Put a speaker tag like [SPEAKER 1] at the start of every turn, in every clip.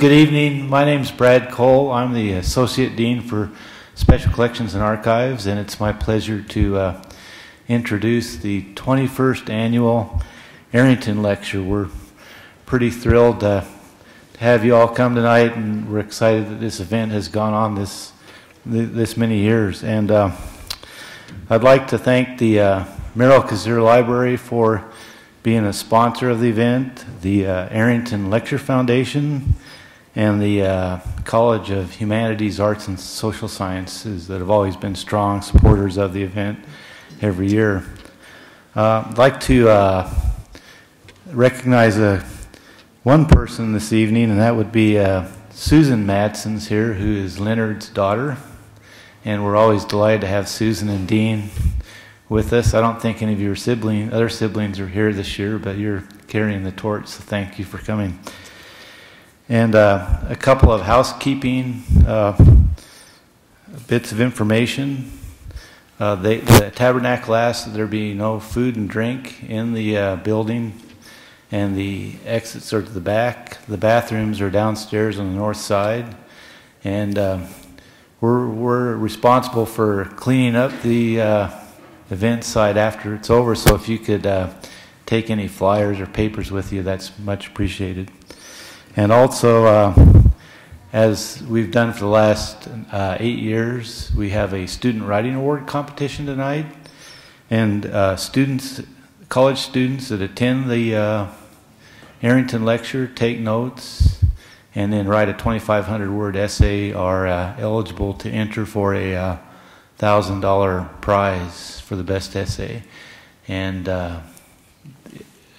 [SPEAKER 1] Good evening. My name's Brad Cole. I'm the Associate Dean for Special Collections and Archives, and it's my pleasure to introduce the 21st Annual Arrington Lecture. We're pretty thrilled to have you all come tonight, and we're excited that this event has gone on this many years. And I'd like to thank the Merrill-Kazir Library for being a sponsor of the event, the Arrington Lecture Foundation, and the College of Humanities, Arts, and Social Sciences that have always been strong supporters of the event every year. I'd like to recognize one person this evening, and that would be Susan Madson's here, who is Leonard's daughter. And we're always delighted to have Susan and Dean with us. I don't think any of your other siblings are here this year, but you're carrying the torch, so thank you for coming. And a couple of housekeeping bits of information. The Tabernacle asked that there be no food and drink in the building, and the exits are to the back. The bathrooms are downstairs on the north side, and we're responsible for cleaning up the event site after it's over, so if you could take any flyers or papers with you, that's much appreciated. And also, as we've done for the last 8 years, we have a student writing award competition tonight, and college students that attend the Arrington lecture take notes and then write a 2,500-word essay are eligible to enter for a $1,000 prize for the best essay. And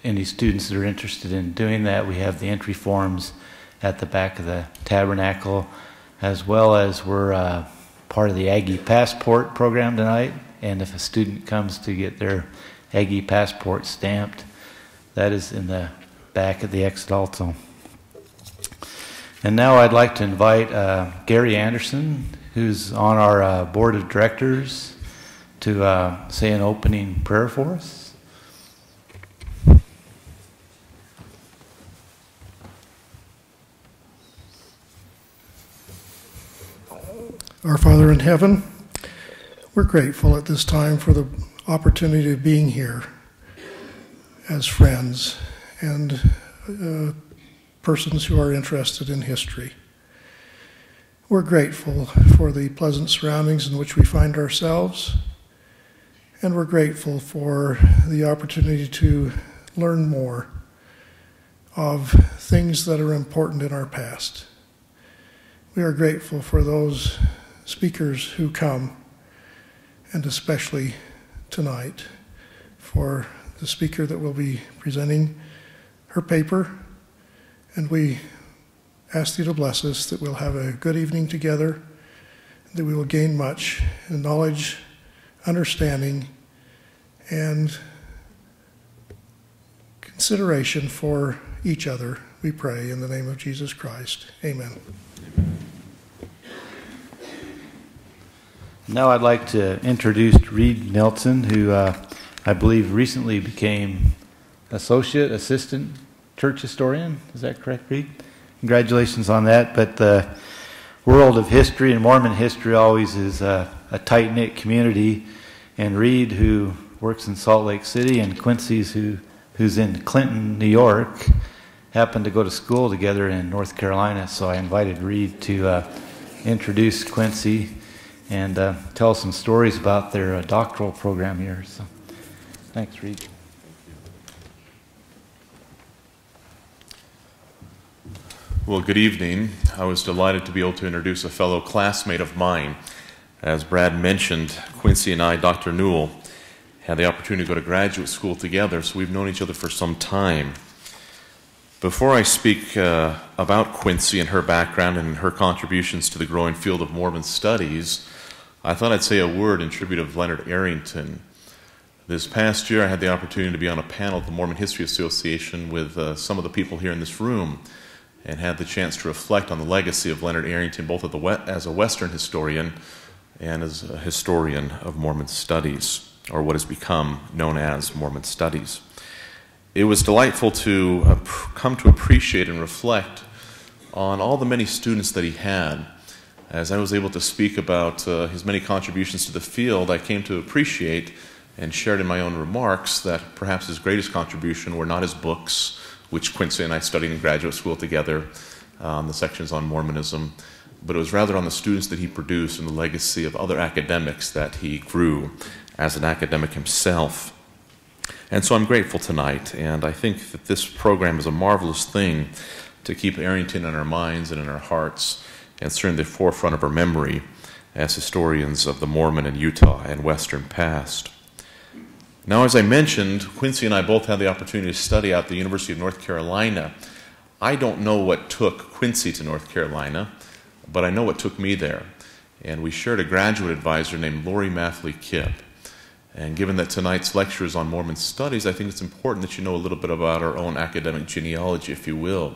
[SPEAKER 1] any students that are interested in doing that, we have the entry forms at the back of the Tabernacle, as well as we're part of the Aggie Passport program tonight. And if a student comes to get their Aggie Passport stamped, that is in the back of the exit also. And now I'd like to invite Gary Anderson, who's on our board of directors, to say an opening prayer for us.
[SPEAKER 2] Our Father in heaven, we're grateful at this time for the opportunity of being here as friends and persons who are interested in history. We're grateful for the pleasant surroundings in which we find ourselves, and we're grateful for the opportunity to learn more of things that are important in our past. We are grateful for those speakers who come, and especially tonight for the speaker that will be presenting her paper, and we ask you to bless us that we'll have a good evening together, that we will gain much in knowledge, understanding, and consideration for each other. We pray in the name of Jesus Christ. Amen.
[SPEAKER 1] Now I'd like to introduce Reed Nelson, who I believe recently became assistant church historian. Is that correct, Reed? Congratulations on that. But the world of history and Mormon history always is a tight-knit community. And Reed, who works in Salt Lake City, and Quincy, who's in Clinton, New York, happened to go to school together in North Carolina. So I invited Reed to introduce Quincy and tell some stories about their doctoral program here. So, thanks, Reed.
[SPEAKER 3] Well, good evening. I was delighted to be able to introduce a fellow classmate of mine. As Brad mentioned, Quincy and I, Dr. Newell, had the opportunity to go to graduate school together, so we've known each other for some time. Before I speak about Quincy and her background and her contributions to the growing field of Mormon studies, I thought I'd say a word in tribute of Leonard Arrington. This past year, I had the opportunity to be on a panel at the Mormon History Association with some of the people here in this room, and had the chance to reflect on the legacy of Leonard Arrington, both as a Western historian and as a historian of Mormon studies, or what has become known as Mormon studies. It was delightful to come to appreciate and reflect on all the many students that he had. As I was able to speak about his many contributions to the field, I came to appreciate and shared in my own remarks that perhaps his greatest contribution were not his books, which Quincy and I studied in graduate school together, the sections on Mormonism, but it was rather on the students that he produced and the legacy of other academics that he grew as an academic himself. And so I'm grateful tonight, and I think that this program is a marvelous thing to keep Arrington in our minds and in our hearts, and certainly the forefront of our memory as historians of the Mormon and Utah and Western past. Now, as I mentioned, Quincy and I both had the opportunity to study at the University of North Carolina. I don't know what took Quincy to North Carolina, but I know what took me there. And we shared a graduate advisor named Lori Mathley Kipp. And given that tonight's lecture is on Mormon studies, I think it's important that you know a little bit about our own academic genealogy, if you will.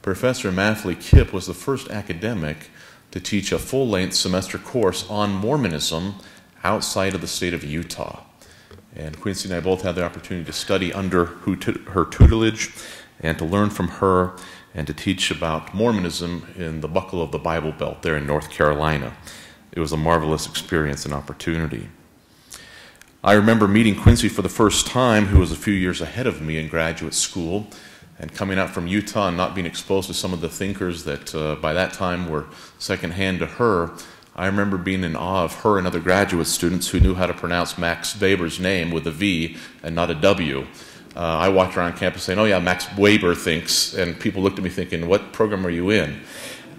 [SPEAKER 3] Professor Mathley Kipp was the first academic to teach a full-length semester course on Mormonism outside of the state of Utah. And Quincy and I both had the opportunity to study under her tutelage and to learn from her and to teach about Mormonism in the buckle of the Bible Belt there in North Carolina. It was a marvelous experience and opportunity. I remember meeting Quincy for the first time, who was a few years ahead of me in graduate school, and coming out from Utah and not being exposed to some of the thinkers that by that time were secondhand to her. I remember being in awe of her and other graduate students who knew how to pronounce Max Weber's name with a V and not a W. I walked around campus saying, "Oh yeah, Max Weber thinks," and people looked at me thinking, "What program are you in?"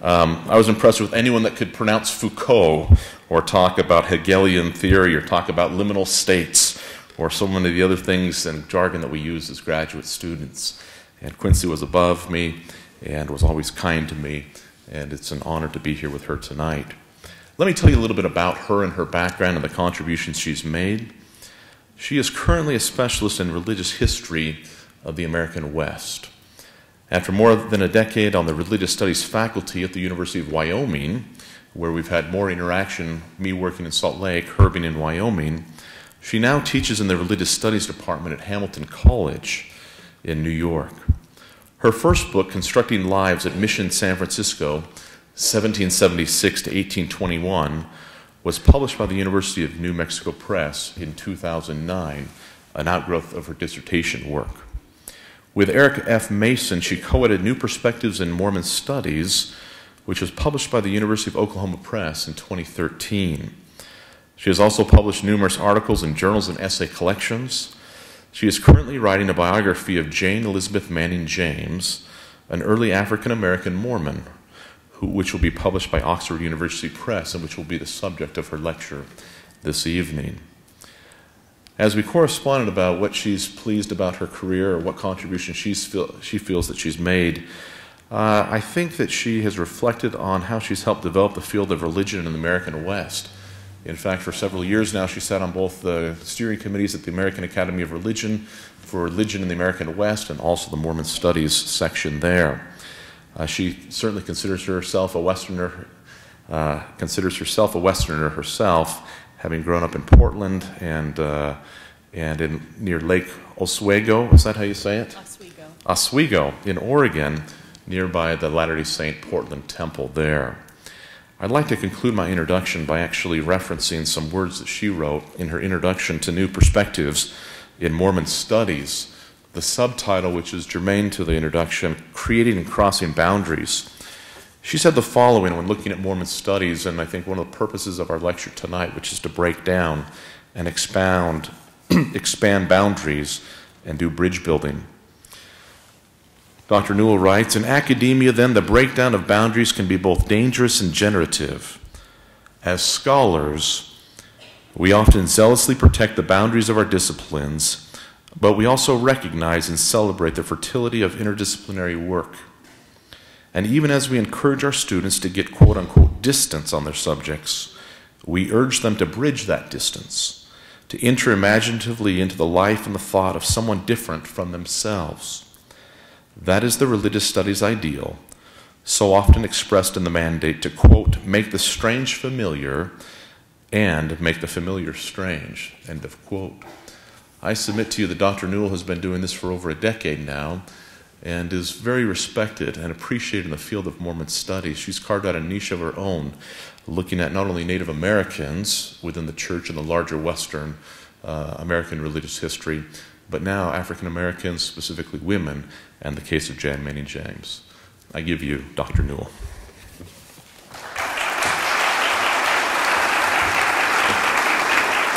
[SPEAKER 3] I was impressed with anyone that could pronounce Foucault or talk about Hegelian theory or talk about liminal states or so many of the other things and jargon that we use as graduate students. And Quincy was above me and was always kind to me, and it's an honor to be here with her tonight. Let me tell you a little bit about her and her background and the contributions she's made. She is currently a specialist in religious history of the American West. After more than a decade on the religious studies faculty at the University of Wyoming, where we've had more interaction, me working in Salt Lake, her being in Wyoming, she now teaches in the religious studies department at Hamilton College in New York. Her first book, Constructing Lives at Mission San Francisco, 1776 to 1821, was published by the University of New Mexico Press in 2009, an outgrowth of her dissertation work. With Eric F. Mason, she co-edited New Perspectives in Mormon Studies, which was published by the University of Oklahoma Press in 2013. She has also published numerous articles in journals and essay collections. She is currently writing a biography of Jane Elizabeth Manning James, an early African-American Mormon, which will be published by Oxford University Press and which will be the subject of her lecture this evening. As we corresponded about what she's pleased about her career or what contribution she feels that she's made, I think that she has reflected on how she's helped develop the field of religion in the American West. In fact, for several years now, she sat on both the steering committees at the American Academy of Religion for Religion in the American West and also the Mormon Studies section there. She certainly considers herself a Westerner, herself, having grown up in Portland and near Lake Oswego. Is that how you say it?
[SPEAKER 4] Oswego.
[SPEAKER 3] Oswego in Oregon, nearby the Latter-day Saint Portland Temple there. I'd like to conclude my introduction by actually referencing some words that she wrote in her introduction to New Perspectives in Mormon Studies. The subtitle, which is germane to the introduction, Creating and Crossing Boundaries. She said the following when looking at Mormon studies, and I think one of the purposes of our lecture tonight, which is to break down and expand boundaries and do bridge building. Dr. Newell writes, in academia, then, the breakdown of boundaries can be both dangerous and generative. As scholars, we often zealously protect the boundaries of our disciplines, but we also recognize and celebrate the fertility of interdisciplinary work. And even as we encourage our students to get quote-unquote distance on their subjects, we urge them to bridge that distance, to enter imaginatively into the life and the thought of someone different from themselves. That is the religious studies ideal, so often expressed in the mandate to, quote, make the strange familiar and make the familiar strange, end of quote. I submit to you that Dr. Newell has been doing this for over a decade now, and is very respected and appreciated in the field of Mormon studies. She's carved out a niche of her own, looking at not only Native Americans within the church and the larger Western American religious history, but now African Americans, specifically women, and the case of Jan Manning James. I give you Dr. Newell.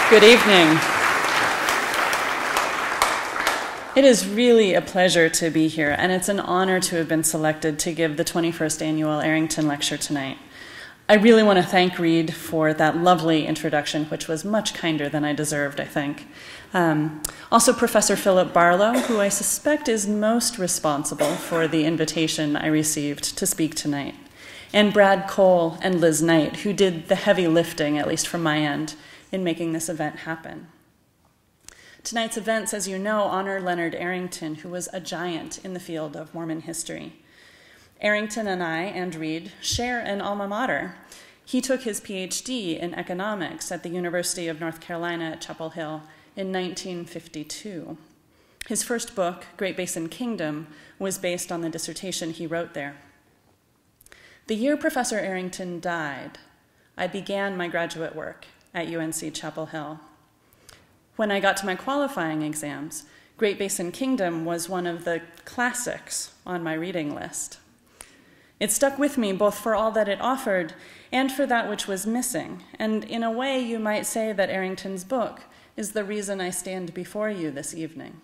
[SPEAKER 4] Good evening. It is really a pleasure to be here, and it's an honor to have been selected to give the 21st Annual Arrington Lecture tonight. I really want to thank Reed for that lovely introduction, which was much kinder than I deserved, I think. Also, Professor Philip Barlow, who I suspect is most responsible for the invitation I received to speak tonight, and Brad Cole and Liz Knight, who did the heavy lifting, at least from my end, in making this event happen. Tonight's events, as you know, honor Leonard Arrington, who was a giant in the field of Mormon history. Arrington and I, and Reed, share an alma mater. He took his PhD in economics at the University of North Carolina at Chapel Hill in 1952. His first book, Great Basin Kingdom, was based on the dissertation he wrote there. The year Professor Arrington died, I began my graduate work at UNC Chapel Hill. When I got to my qualifying exams, Great Basin Kingdom was one of the classics on my reading list. It stuck with me both for all that it offered and for that which was missing, and in a way you might say that Arrington's book is the reason I stand before you this evening.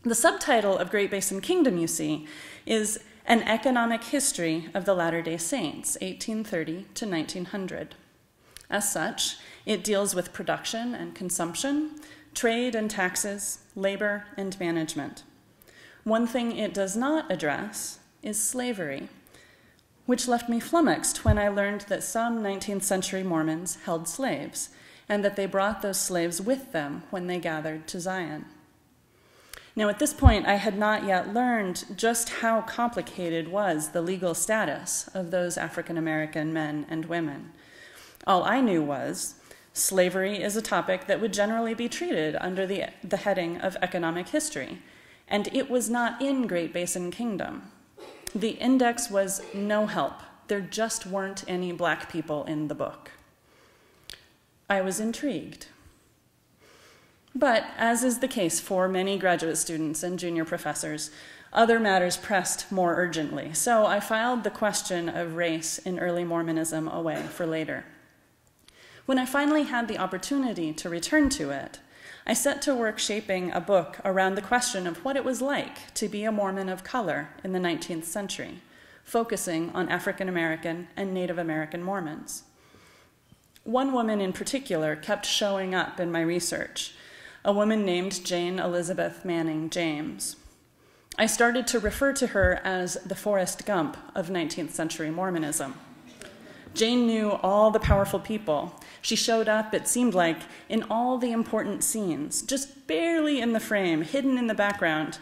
[SPEAKER 4] The subtitle of Great Basin Kingdom, you see, is An Economic History of the Latter-day Saints, 1830 to 1900. As such, it deals with production and consumption, trade and taxes, labor and management. One thing it does not address is slavery, which left me flummoxed when I learned that some 19th century Mormons held slaves, and that they brought those slaves with them when they gathered to Zion. Now, at this point, I had not yet learned just how complicated was the legal status of those African American men and women. All I knew was slavery is a topic that would generally be treated under the heading of economic history, and it was not in Great Basin Kingdom. The index was no help. There just weren't any black people in the book. I was intrigued. But, as is the case for many graduate students and junior professors, other matters pressed more urgently, so I filed the question of race in early Mormonism away for later. When I finally had the opportunity to return to it, I set to work shaping a book around the question of what it was like to be a Mormon of color in the 19th century, focusing on African American and Native American Mormons. One woman in particular kept showing up in my research, a woman named Jane Elizabeth Manning James. I started to refer to her as the Forrest Gump of 19th century Mormonism. Jane knew all the powerful people. She showed up, it seemed like, in all the important scenes, just barely in the frame, hidden in the background,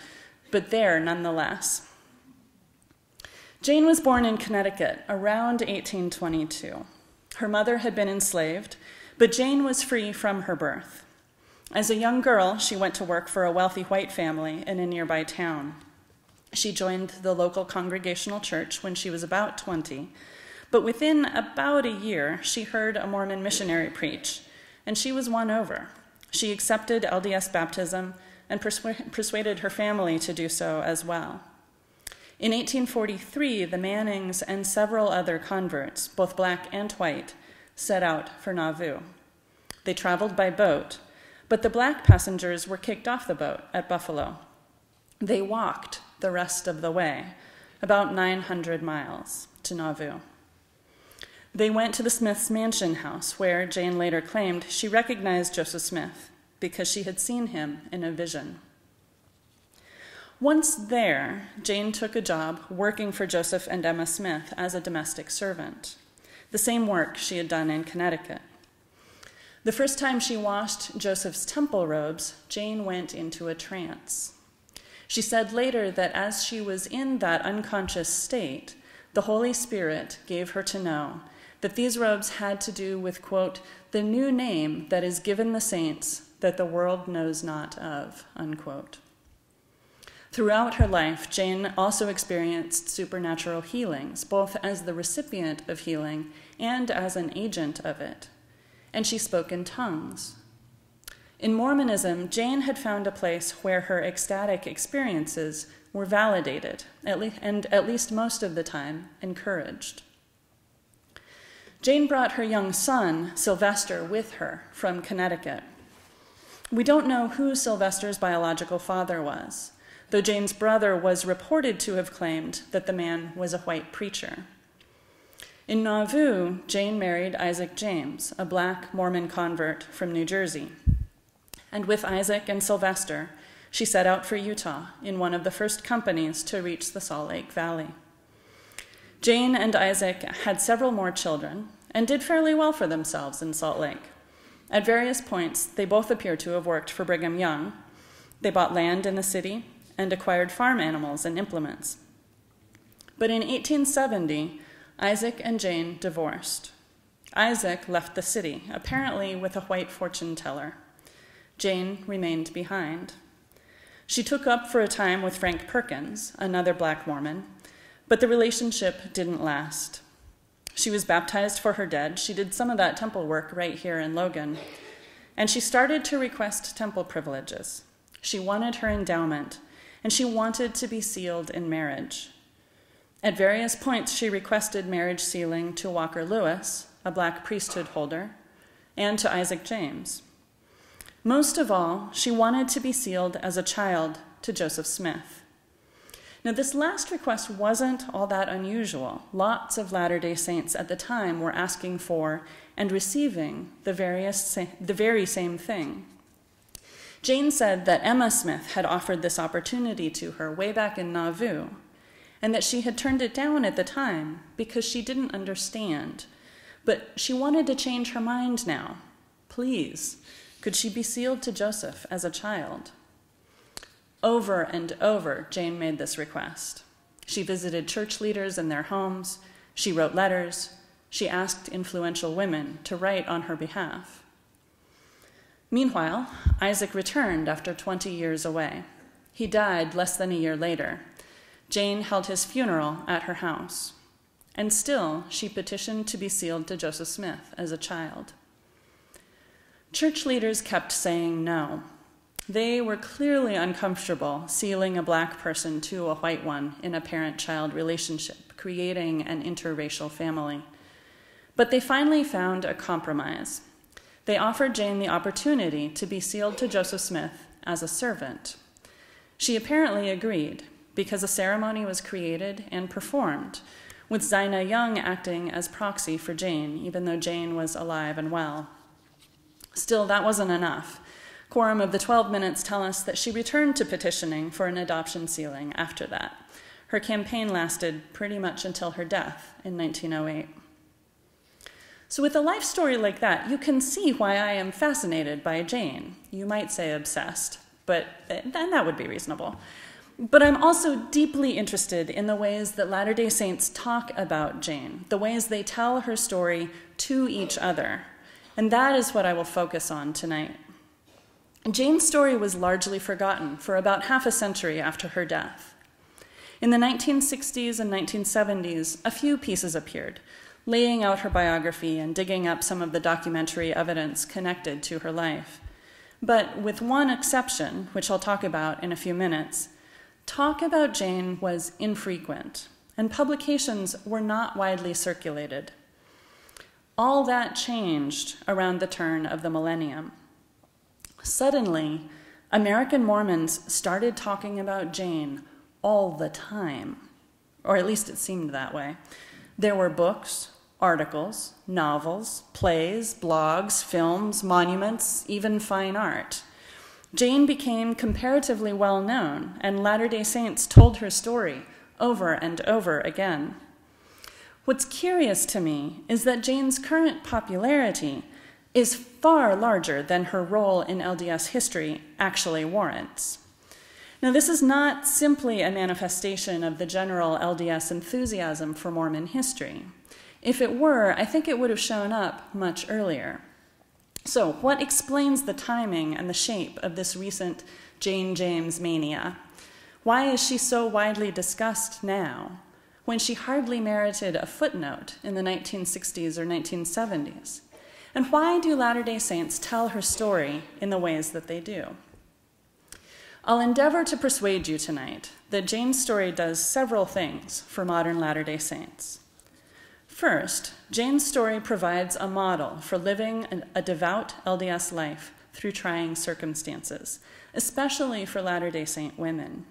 [SPEAKER 4] but there nonetheless. Jane was born in Connecticut around 1822. Her mother had been enslaved, but Jane was free from her birth. As a young girl, she went to work for a wealthy white family in a nearby town. She joined the local Congregational Church when she was about 20, but within about a year, she heard a Mormon missionary preach, and she was won over. She accepted LDS baptism and persuaded her family to do so as well. In 1843, the Mannings and several other converts, both black and white, set out for Nauvoo. They traveled by boat, but the black passengers were kicked off the boat at Buffalo. They walked the rest of the way, about 900 miles, to Nauvoo. They went to the Smith's mansion house, where Jane later claimed she recognized Joseph Smith because she had seen him in a vision. Once there, Jane took a job working for Joseph and Emma Smith as a domestic servant, the same work she had done in Connecticut. The first time she washed Joseph's temple robes, Jane went into a trance. She said later that as she was in that unconscious state, the Holy Spirit gave her to know that these robes had to do with, quote, the new name that is given the saints that the world knows not of, unquote. Throughout her life, Jane also experienced supernatural healings, both as the recipient of healing and as an agent of it. And she spoke in tongues. In Mormonism, Jane had found a place where her ecstatic experiences were validated, and at least most of the time, encouraged. Jane brought her young son, Sylvester, with her from Connecticut. We don't know who Sylvester's biological father was, though Jane's brother was reported to have claimed that the man was a white preacher. In Nauvoo, Jane married Isaac James, a black Mormon convert from New Jersey. And with Isaac and Sylvester, she set out for Utah in one of the first companies to reach the Salt Lake Valley. Jane and Isaac had several more children and did fairly well for themselves in Salt Lake. At various points, they both appear to have worked for Brigham Young. They bought land in the city and acquired farm animals and implements. But in 1870, Isaac and Jane divorced. Isaac left the city, apparently with a white fortune teller. Jane remained behind. She took up for a time with Frank Perkins, another black Mormon, but the relationship didn't last. She was baptized for her dead. She did some of that temple work right here in Logan. And she started to request temple privileges. She wanted her endowment, and she wanted to be sealed in marriage. At various points, she requested marriage sealing to Walker Lewis, a black priesthood holder, and to Isaac James. Most of all, she wanted to be sealed as a child to Joseph Smith. Now, this last request wasn't all that unusual. Lots of Latter-day Saints at the time were asking for and receiving the very same thing. Jane said that Emma Smith had offered this opportunity to her way back in Nauvoo, and that she had turned it down at the time because she didn't understand. But she wanted to change her mind now. Please, could she be sealed to Joseph as a child? Over and over, Jane made this request. She visited church leaders in their homes. She wrote letters. She asked influential women to write on her behalf. Meanwhile, Isaac returned after 20 years away. He died less than a year later. Jane held his funeral at her house. And still, she petitioned to be sealed to Joseph Smith as a child. Church leaders kept saying no. They were clearly uncomfortable sealing a black person to a white one in a parent-child relationship, creating an interracial family. But they finally found a compromise. They offered Jane the opportunity to be sealed to Joseph Smith as a servant. She apparently agreed, because a ceremony was created and performed, with Zina Young acting as proxy for Jane, even though Jane was alive and well. Still, that wasn't enough. Quorum of the 12 Minutes tell us that she returned to petitioning for an adoption sealing after that. Her campaign lasted pretty much until her death in 1908. So with a life story like that, you can see why I am fascinated by Jane. You might say obsessed, and that would be reasonable. But I'm also deeply interested in the ways that Latter-day Saints talk about Jane, the ways they tell her story to each other. And that is what I will focus on tonight. Jane's story was largely forgotten for about half a century after her death. In the 1960s and 1970s, a few pieces appeared, laying out her biography and digging up some of the documentary evidence connected to her life. But with one exception, which I'll talk about in a few minutes, talk about Jane was infrequent, and publications were not widely circulated. All that changed around the turn of the millennium. Suddenly, American Mormons started talking about Jane all the time, or at least it seemed that way. There were books, articles, novels, plays, blogs, films, monuments, even fine art. Jane became comparatively well known, and Latter-day Saints told her story over and over again. What's curious to me is that Jane's current popularity is far larger than her role in LDS history actually warrants. Now, this is not simply a manifestation of the general LDS enthusiasm for Mormon history. If it were, I think it would have shown up much earlier. So, what explains the timing and the shape of this recent Jane James mania? Why is she so widely discussed now, when she hardly merited a footnote in the 1960s or 1970s? And why do Latter-day Saints tell her story in the ways that they do? I'll endeavor to persuade you tonight that Jane's story does several things for modern Latter-day Saints. First, Jane's story provides a model for living a devout LDS life through trying circumstances, especially for Latter-day Saint women.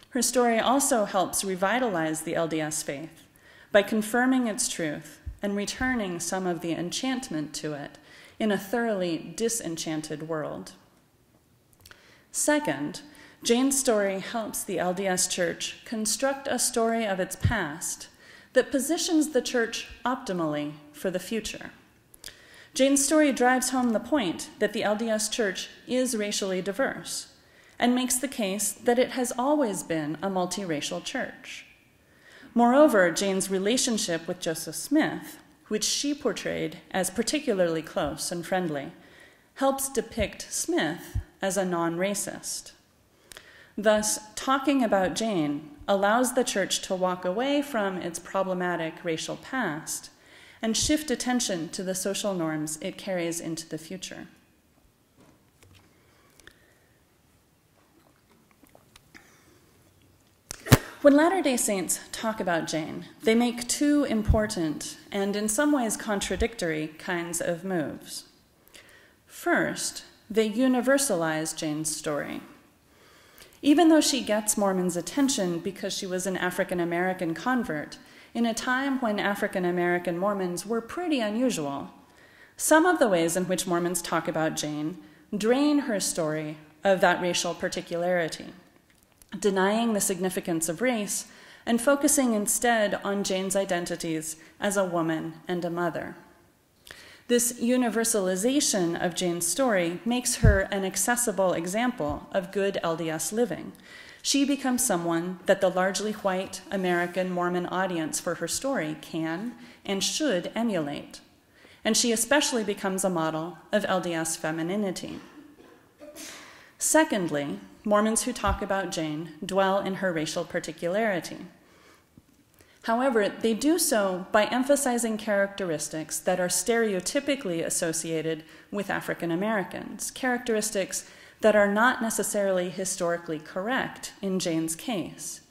[SPEAKER 4] Her story also helps revitalize the LDS faith by confirming its truth and returning some of the enchantment to it in a thoroughly disenchanted world. Second, Jane's story helps the LDS Church construct a story of its past that positions the Church optimally for the future. Jane's story drives home the point that the LDS Church is racially diverse and makes the case that it has always been a multiracial church. Moreover, Jane's relationship with Joseph Smith, which she portrayed as particularly close and friendly, helps depict Smith as a non-racist. Thus, talking about Jane allows the Church to walk away from its problematic racial past and shift attention to the social norms it carries into the future. When Latter-day Saints talk about Jane, they make two important and in some ways contradictory kinds of moves. First, they universalize Jane's story. Even though she gets Mormons' attention because she was an African-American convert in a time when African-American Mormons were pretty unusual, some of the ways in which Mormons talk about Jane drain her story of that racial particularity, denying the significance of race and focusing instead on Jane's identities as a woman and a mother. This universalization of Jane's story makes her an accessible example of good LDS living. She becomes someone that the largely white American Mormon audience for her story can and should emulate. And she especially becomes a model of LDS femininity. Secondly, Mormons who talk about Jane dwell in her racial particularity. However, they do so by emphasizing characteristics that are stereotypically associated with African Americans, characteristics that are not necessarily historically correct in Jane's case.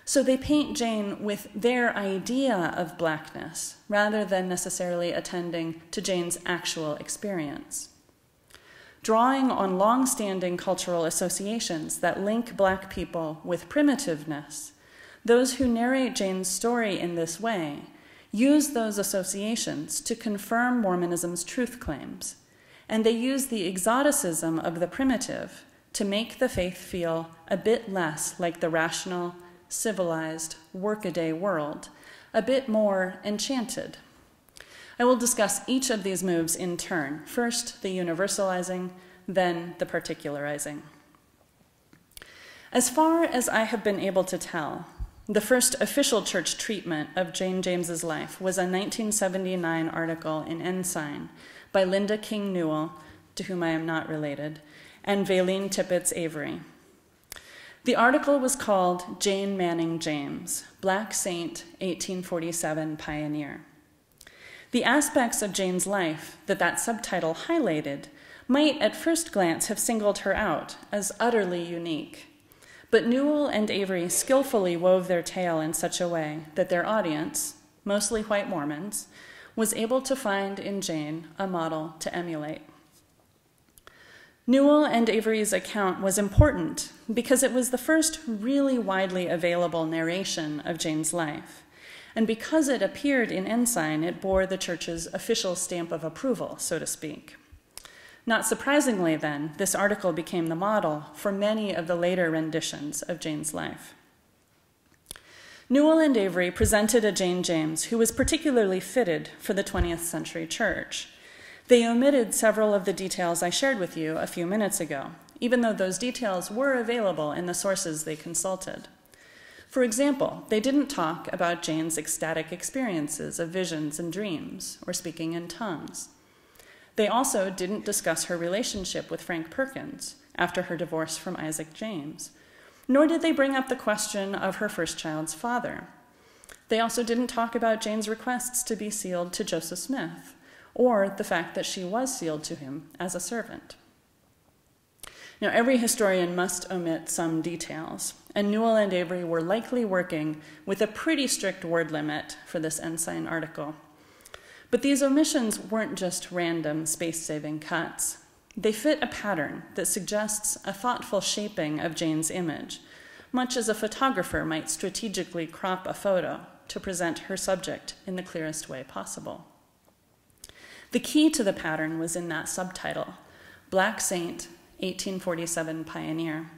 [SPEAKER 4] So they paint Jane with their idea of blackness, rather than necessarily attending to Jane's actual experience. Drawing on long-standing cultural associations that link Black people with primitiveness, those who narrate Jane's story in this way use those associations to confirm Mormonism's truth claims, and they use the exoticism of the primitive to make the faith feel a bit less like the rational, civilized, workaday world, a bit more enchanted. I will discuss each of these moves in turn. First, the universalizing, then the particularizing. As far as I have been able to tell, the first official church treatment of Jane James's life was a 1979 article in Ensign by Linda King Newell, to whom I am not related, and Valine Tippett Avery. The article was called Jane Manning James, Black Saint, 1847 Pioneer. The aspects of Jane's life that subtitle highlighted might at first glance have singled her out as utterly unique. But Newell and Avery skillfully wove their tale in such a way that their audience, mostly white Mormons, was able to find in Jane a model to emulate. Newell and Avery's account was important because it was the first really widely available narration of Jane's life. And because it appeared in Ensign, it bore the church's official stamp of approval, so to speak. Not surprisingly, then, this article became the model for many of the later renditions of Jane's life. Newell and Avery presented a Jane James who was particularly fitted for the 20th century church. They omitted several of the details I shared with you a few minutes ago, even though those details were available in the sources they consulted. For example, they didn't talk about Jane's ecstatic experiences of visions and dreams, or speaking in tongues. They also didn't discuss her relationship with Frank Perkins after her divorce from Isaac James, Nor did they bring up the question of her first child's father. They also didn't talk about Jane's requests to be sealed to Joseph Smith, or the fact that she was sealed to him as a servant. Now, every historian must omit some details, and Newell and Avery were likely working with a pretty strict word limit for this Ensign article. But these omissions weren't just random space-saving cuts. They fit a pattern that suggests a thoughtful shaping of Jane's image, much as a photographer might strategically crop a photo to present her subject in the clearest way possible. The key to the pattern was in that subtitle, Black Saint, 1847 Pioneer.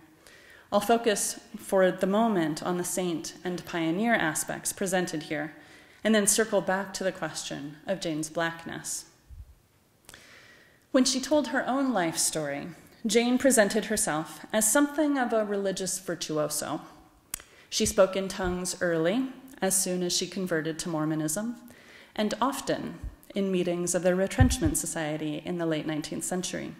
[SPEAKER 4] I'll focus for the moment on the saint and pioneer aspects presented here, and then circle back to the question of Jane's blackness. When she told her own life story, Jane presented herself as something of a religious virtuoso. She spoke in tongues early, as soon as she converted to Mormonism, and often in meetings of the Retrenchment Society in the late 19th century.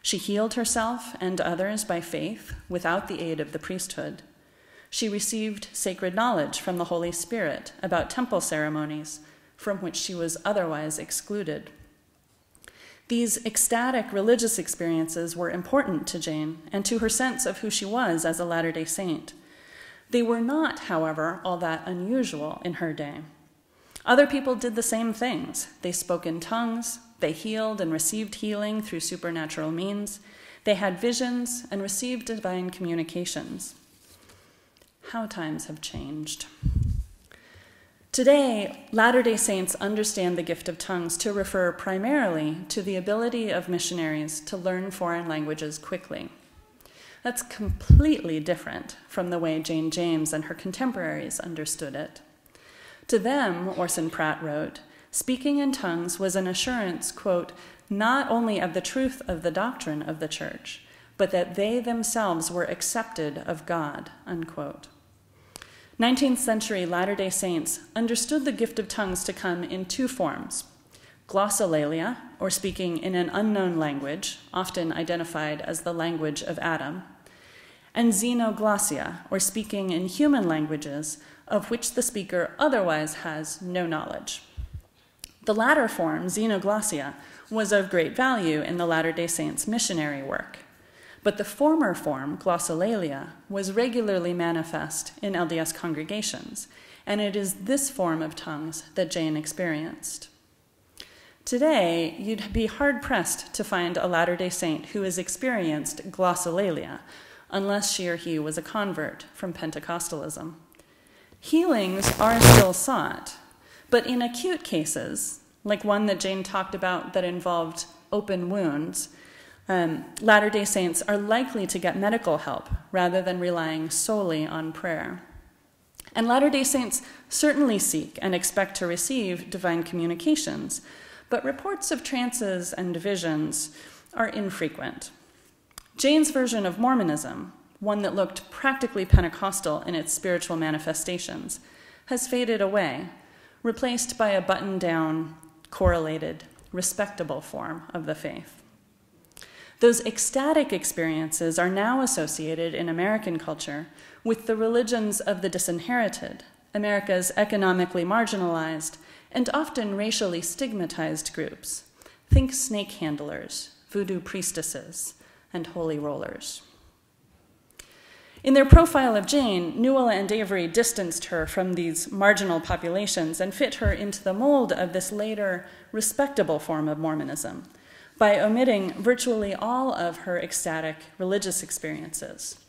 [SPEAKER 4] She healed herself and others by faith without the aid of the priesthood. She received sacred knowledge from the Holy Spirit about temple ceremonies from which she was otherwise excluded. These ecstatic religious experiences were important to Jane and to her sense of who she was as a Latter-day Saint. They were not, however, all that unusual in her day. Other people did the same things. They spoke in tongues, they healed and received healing through supernatural means, they had visions and received divine communications. How times have changed. Today, Latter-day Saints understand the gift of tongues to refer primarily to the ability of missionaries to learn foreign languages quickly. That's completely different from the way Jane James and her contemporaries understood it. To them, Orson Pratt wrote, speaking in tongues was an assurance, quote, not only of the truth of the doctrine of the church, but that they themselves were accepted of God, unquote. 19th century Latter-day Saints understood the gift of tongues to come in two forms: glossolalia, or speaking in an unknown language, often identified as the language of Adam, and xenoglossia, or speaking in human languages of which the speaker otherwise has no knowledge. The latter form, xenoglossia, was of great value in the Latter-day Saints' missionary work. But the former form, glossolalia, was regularly manifest in LDS congregations, and it is this form of tongues that Jane experienced. Today, you'd be hard-pressed to find a Latter-day Saint who has experienced glossolalia, unless she or he was a convert from Pentecostalism. Healings are still sought, but in acute cases, like one that Jane talked about that involved open wounds, Latter-day Saints are likely to get medical help rather than relying solely on prayer. And Latter-day Saints certainly seek and expect to receive divine communications, but reports of trances and visions are infrequent. Jane's version of Mormonism, one that looked practically Pentecostal in its spiritual manifestations, has faded away, replaced by a buttoned-down, correlated, respectable form of the faith. Those ecstatic experiences are now associated in American culture with the religions of the disinherited, America's economically marginalized and often racially stigmatized groups. Think snake handlers, voodoo priestesses, and holy rollers. In their profile of Jane, Newell and Avery distanced her from these marginal populations and fit her into the mold of this later, respectable form of Mormonism by omitting virtually all of her ecstatic religious experiences.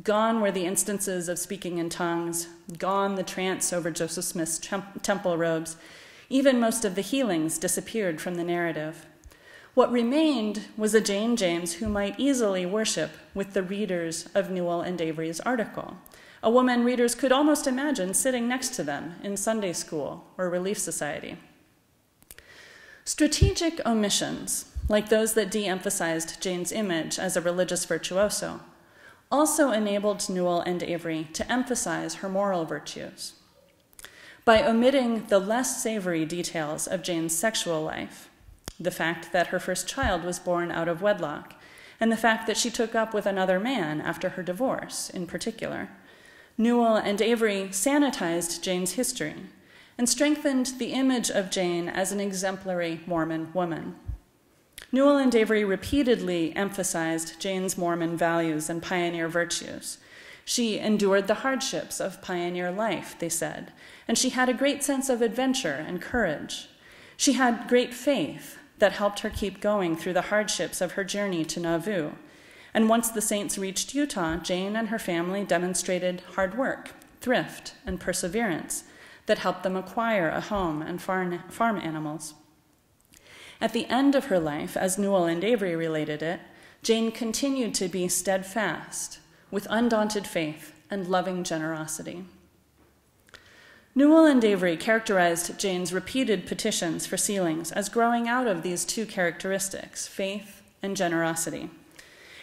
[SPEAKER 4] Gone were the instances of speaking in tongues, gone the trance over Joseph Smith's temple robes. Even most of the healings disappeared from the narrative. What remained was a Jane James who might easily worship with the readers of Newell and Avery's article, a woman readers could almost imagine sitting next to them in Sunday school or Relief Society. Strategic omissions, like those that de-emphasized Jane's image as a religious virtuoso, also enabled Newell and Avery to emphasize her moral virtues. By omitting the less savory details of Jane's sexual life, the fact that her first child was born out of wedlock, and the fact that she took up with another man after her divorce, in particular. Newell and Avery sanitized Jane's history and strengthened the image of Jane as an exemplary Mormon woman. Newell and Avery repeatedly emphasized Jane's Mormon values and pioneer virtues. She endured the hardships of pioneer life, they said, and she had a great sense of adventure and courage. She had great faith that helped her keep going through the hardships of her journey to Nauvoo. And once the Saints reached Utah, Jane and her family demonstrated hard work, thrift, and perseverance that helped them acquire a home and farm animals. At the end of her life, as Newell and Avery related it, Jane continued to be steadfast, with undaunted faith and loving generosity. Newell and Avery characterized Jane's repeated petitions for sealings as growing out of these two characteristics, faith and generosity.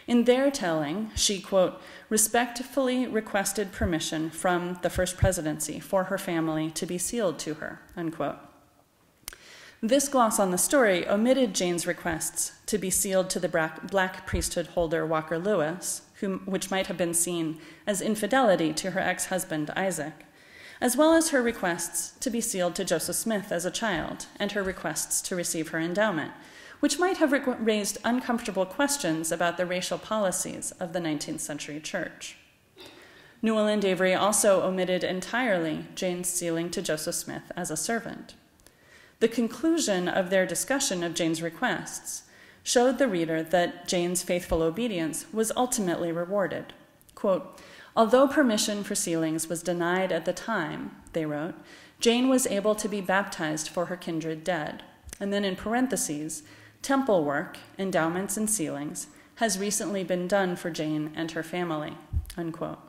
[SPEAKER 4] In their telling, she, quote, respectfully requested permission from the First Presidency for her family to be sealed to her, unquote. This gloss on the story omitted Jane's requests to be sealed to the black priesthood holder Walker Lewis, which might have been seen as infidelity to her ex-husband Isaac, as well as her requests to be sealed to Joseph Smith as a child, and her requests to receive her endowment, which might have raised uncomfortable questions about the racial policies of the 19th century church. Newell and Avery also omitted entirely Jane's sealing to Joseph Smith as a servant. The conclusion of their discussion of Jane's requests showed the reader that Jane's faithful obedience was ultimately rewarded. Quote, although permission for sealings was denied at the time, they wrote, Jane was able to be baptized for her kindred dead. And then in parentheses, temple work, endowments, and sealings has recently been done for Jane and her family, unquote.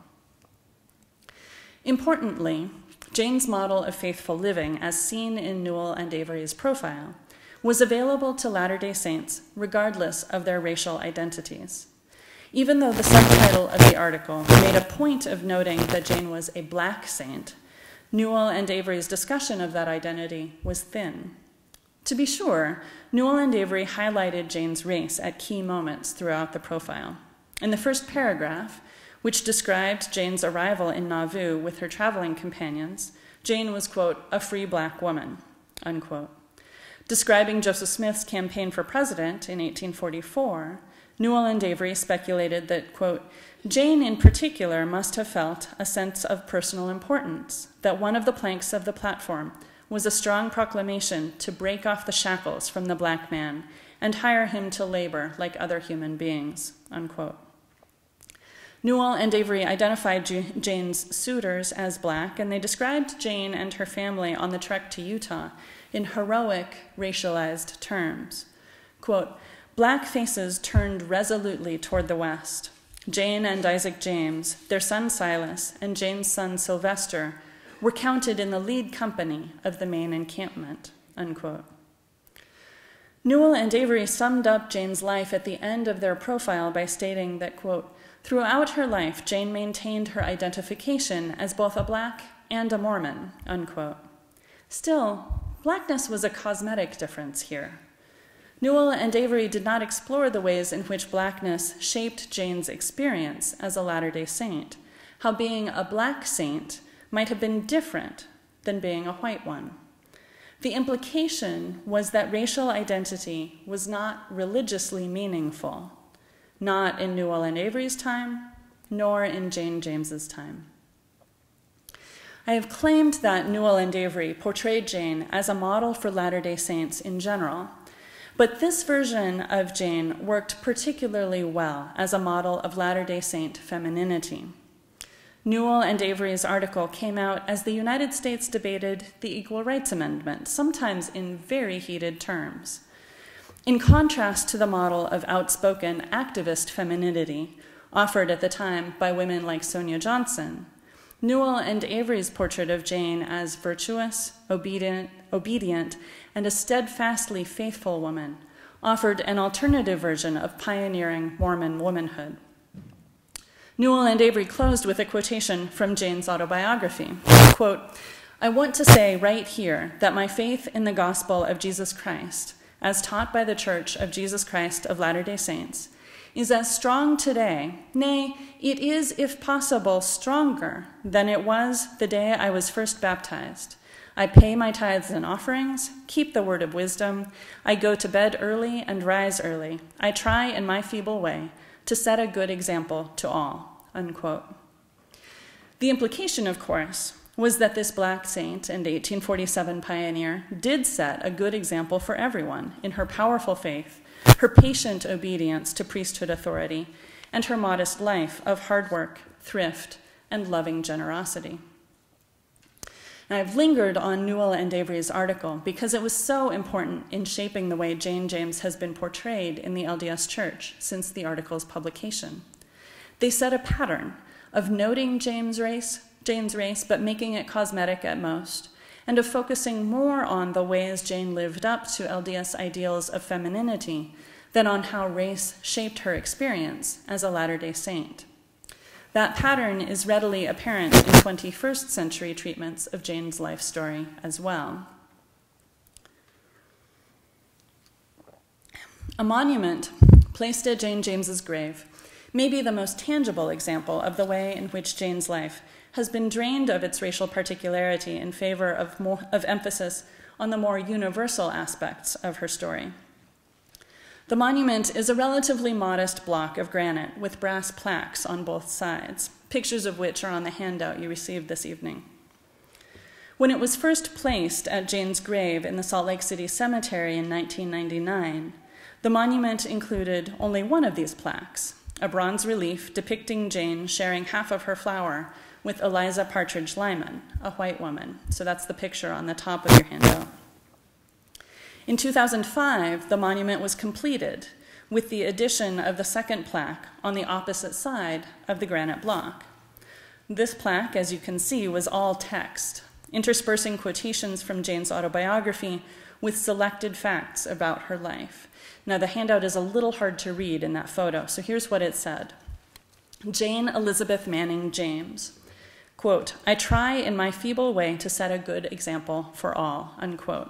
[SPEAKER 4] Importantly, Jane's model of faithful living, as seen in Newell and Avery's profile, was available to Latter-day Saints regardless of their racial identities. Even though the subtitle of the article made a point of noting that Jane was a black saint, Newell and Avery's discussion of that identity was thin. To be sure, Newell and Avery highlighted Jane's race at key moments throughout the profile. In the first paragraph, which described Jane's arrival in Nauvoo with her traveling companions, Jane was, quote, a free black woman, unquote. Describing Joseph Smith's campaign for president in 1844, Newell and Avery speculated that, quote, Jane in particular must have felt a sense of personal importance, that one of the planks of the platform was a strong proclamation to break off the shackles from the black man and hire him to labor like other human beings, unquote. Newell and Avery identified Jane's suitors as black, and they described Jane and her family on the trek to Utah in heroic, racialized terms. Quote, black faces turned resolutely toward the west. Jane and Isaac James, their son Silas, and Jane's son Sylvester were counted in the lead company of the main encampment, unquote. Newell and Avery summed up Jane's life at the end of their profile by stating that, quote, throughout her life, Jane maintained her identification as both a black and a Mormon, unquote. Still, blackness was a cosmetic difference here. Newell and Avery did not explore the ways in which blackness shaped Jane's experience as a Latter-day Saint, how being a black saint might have been different than being a white one. The implication was that racial identity was not religiously meaningful, not in Newell and Avery's time, nor in Jane James's time. I have claimed that Newell and Avery portrayed Jane as a model for Latter-day Saints in general, but this version of Jane worked particularly well as a model of Latter-day Saint femininity. Newell and Avery's article came out as the United States debated the Equal Rights Amendment, sometimes in very heated terms. In contrast to the model of outspoken activist femininity offered at the time by women like Sonia Johnson, Newell and Avery's portrait of Jane as virtuous, obedient, and a steadfastly faithful woman offered an alternative version of pioneering Mormon womanhood. Newell and Avery closed with a quotation from Jane's autobiography. Quote, I want to say right here that my faith in the gospel of Jesus Christ, as taught by the Church of Jesus Christ of Latter-day Saints, is as strong today, nay, it is, if possible, stronger than it was the day I was first baptized. I pay my tithes and offerings, keep the word of wisdom. I go to bed early and rise early. I try in my feeble way to set a good example to all," unquote. The implication, of course, was that this black saint and 1847 pioneer did set a good example for everyone in her powerful faith, her patient obedience to priesthood authority, and her modest life of hard work, thrift, and loving generosity. And I've lingered on Newell and Avery's article because it was so important in shaping the way Jane James has been portrayed in the LDS Church since the article's publication. They set a pattern of noting Jane's race, but making it cosmetic at most, and of focusing more on the ways Jane lived up to LDS ideals of femininity than on how race shaped her experience as a Latter-day Saint. That pattern is readily apparent in 21st century treatments of Jane's life story as well. A monument placed at Jane James's grave may be the most tangible example of the way in which Jane's life has been drained of its racial particularity in favor of emphasis on the more universal aspects of her story. The monument is a relatively modest block of granite with brass plaques on both sides, pictures of which are on the handout you received this evening. When it was first placed at Jane's grave in the Salt Lake City Cemetery in 1999, the monument included only one of these plaques, a bronze relief depicting Jane sharing half of her flower with Eliza Partridge Lyman, a white woman. So that's the picture on the top of your handout. In 2005, the monument was completed with the addition of the second plaque on the opposite side of the granite block. This plaque, as you can see, was all text, interspersing quotations from Jane's autobiography with selected facts about her life. Now, the handout is a little hard to read in that photo, so here's what it said. Jane Elizabeth Manning James, quote, "I try in my feeble way to set a good example for all," unquote.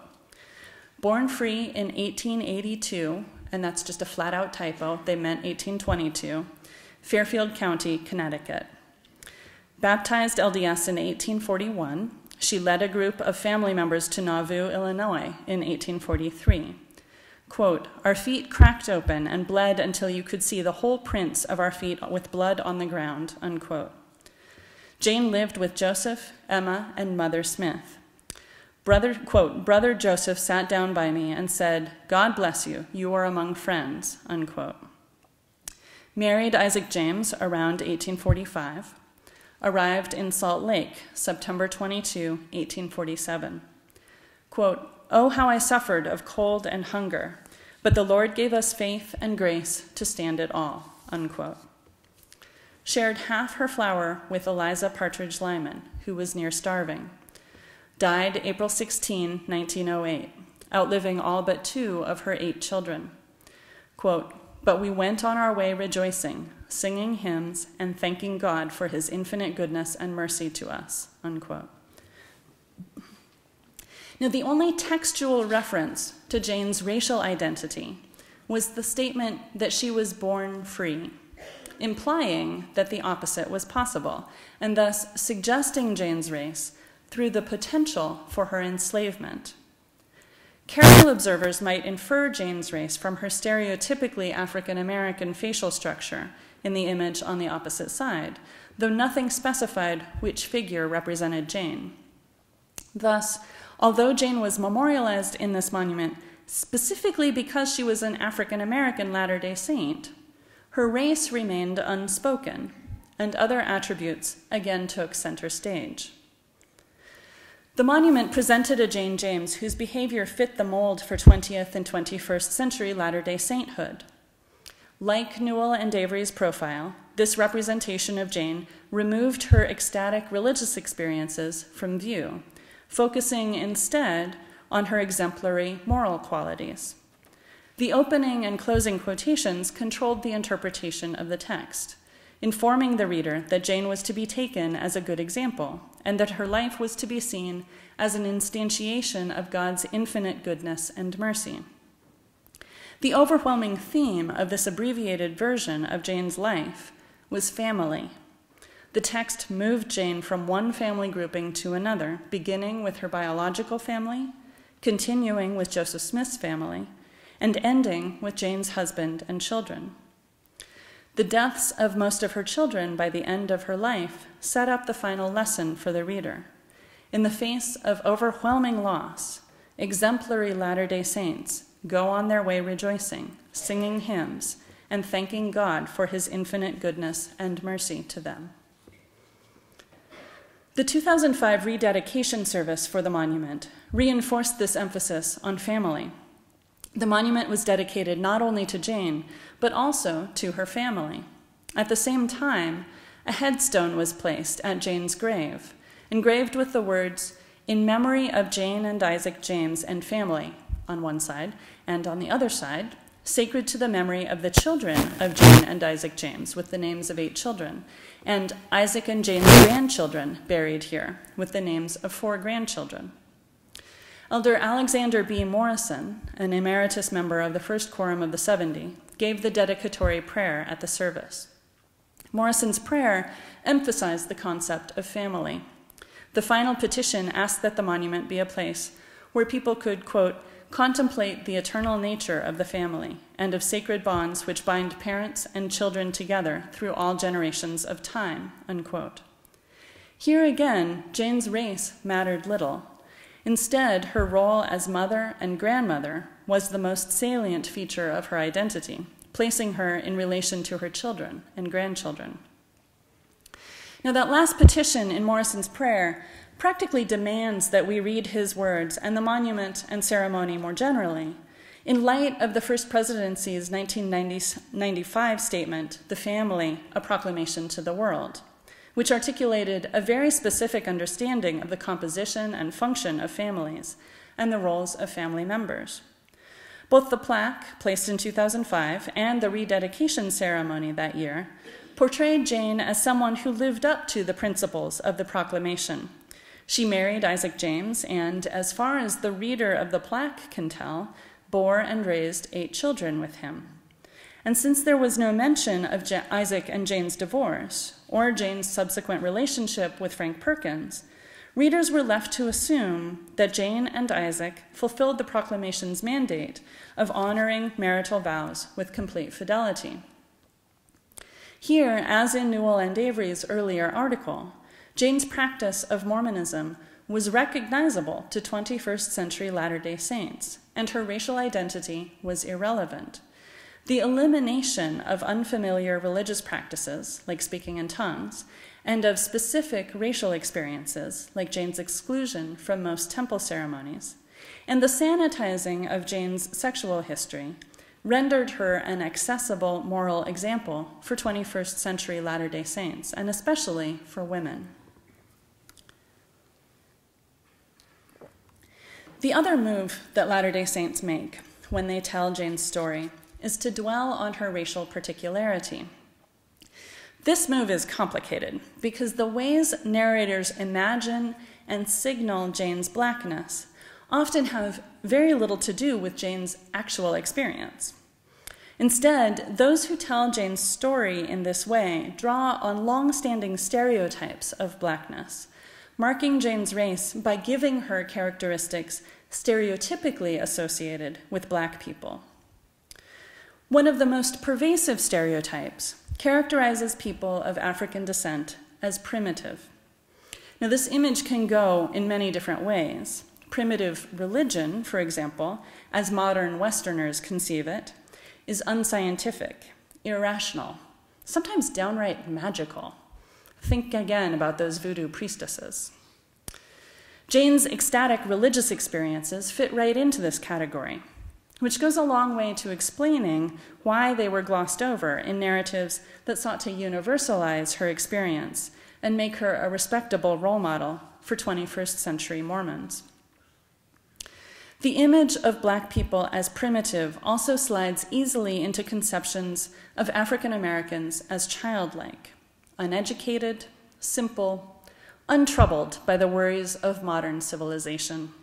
[SPEAKER 4] Born free in 1882, and that's just a flat-out typo, they meant 1822, Fairfield County, Connecticut. Baptized LDS in 1841, she led a group of family members to Nauvoo, Illinois in 1843. Quote, "Our feet cracked open and bled until you could see the whole prints of our feet with blood on the ground," unquote. Jane lived with Joseph, Emma, and Mother Smith. Brother Joseph sat down by me and said, "God bless you, you are among friends," unquote. Married Isaac James around 1845, arrived in Salt Lake, September 22, 1847. Quote, "Oh, how I suffered of cold and hunger, but the Lord gave us faith and grace to stand it all," unquote. Shared half her flower with Eliza Partridge Lyman, who was near starving. Died April 16, 1908, outliving all but 2 of her 8 children. Quote, "But we went on our way rejoicing, singing hymns, and thanking God for his infinite goodness and mercy to us," unquote. Now, the only textual reference to Jane's racial identity was the statement that she was born free, implying that the opposite was possible, and thus suggesting Jane's race through the potential for her enslavement. Careful observers might infer Jane's race from her stereotypically African-American facial structure in the image on the opposite side, though nothing specified which figure represented Jane. Thus, although Jane was memorialized in this monument specifically because she was an African-American Latter-day Saint, her race remained unspoken, and other attributes again took center stage. The monument presented a Jane James whose behavior fit the mold for 20th and 21st century Latter-day Sainthood. Like Newell and Avery's profile, this representation of Jane removed her ecstatic religious experiences from view, focusing instead on her exemplary moral qualities. The opening and closing quotations controlled the interpretation of the text, informing the reader that Jane was to be taken as a good example, and that her life was to be seen as an instantiation of God's infinite goodness and mercy. The overwhelming theme of this abbreviated version of Jane's life was family. The text moved Jane from one family grouping to another, beginning with her biological family, continuing with Joseph Smith's family, and ending with Jane's husband and children. The deaths of most of her children by the end of her life set up the final lesson for the reader. In the face of overwhelming loss, exemplary Latter-day Saints go on their way rejoicing, singing hymns, and thanking God for his infinite goodness and mercy to them. The 2005 rededication service for the monument reinforced this emphasis on family. The monument was dedicated not only to Jane, but also to her family. At the same time, a headstone was placed at Jane's grave, engraved with the words, "In memory of Jane and Isaac James and family," on one side, and on the other side, "Sacred to the memory of the children of Jane and Isaac James," with the names of 8 children, and "Isaac and Jane's grandchildren buried here," with the names of 4 grandchildren. Elder Alexander B. Morrison, an emeritus member of the First Quorum of the 70, gave the dedicatory prayer at the service. Morrison's prayer emphasized the concept of family. The final petition asked that the monument be a place where people could, quote, "contemplate the eternal nature of the family and of sacred bonds which bind parents and children together through all generations of time," unquote. Here again, Jane's race mattered little. Instead, her role as mother and grandmother was the most salient feature of her identity, placing her in relation to her children and grandchildren. Now, that last petition in Morrison's prayer practically demands that we read his words and the monument and ceremony more generally in light of the First Presidency's 1995 statement, "The Family, a Proclamation to the World," which articulated a very specific understanding of the composition and function of families and the roles of family members. Both the plaque, placed in 2005, and the rededication ceremony that year portrayed Jane as someone who lived up to the principles of the proclamation. She married Isaac James and, as far as the reader of the plaque can tell, bore and raised 8 children with him. And since there was no mention of Isaac and Jane's divorce or Jane's subsequent relationship with Frank Perkins, readers were left to assume that Jane and Isaac fulfilled the proclamation's mandate of honoring marital vows with complete fidelity. Here, as in Newell and Avery's earlier article, Jane's practice of Mormonism was recognizable to 21st century Latter-day Saints, and her racial identity was irrelevant. The elimination of unfamiliar religious practices, like speaking in tongues, and of specific racial experiences, like Jane's exclusion from most temple ceremonies, and the sanitizing of Jane's sexual history, rendered her an accessible moral example for 21st century Latter-day Saints, and especially for women. The other move that Latter-day Saints make when they tell Jane's story is to dwell on her racial particularity. This move is complicated because the ways narrators imagine and signal Jane's blackness often have very little to do with Jane's actual experience. Instead, those who tell Jane's story in this way draw on long-standing stereotypes of blackness, marking Jane's race by giving her characteristics stereotypically associated with black people. One of the most pervasive stereotypes characterizes people of African descent as primitive. Now, this image can go in many different ways. Primitive religion, for example, as modern Westerners conceive it, is unscientific, irrational, sometimes downright magical. Think again about those voodoo priestesses. Jane's ecstatic religious experiences fit right into this category, which goes a long way to explaining why they were glossed over in narratives that sought to universalize her experience and make her a respectable role model for 21st century Mormons. The image of black people as primitive also slides easily into conceptions of African Americans as childlike, uneducated, simple, untroubled by the worries of modern civilization.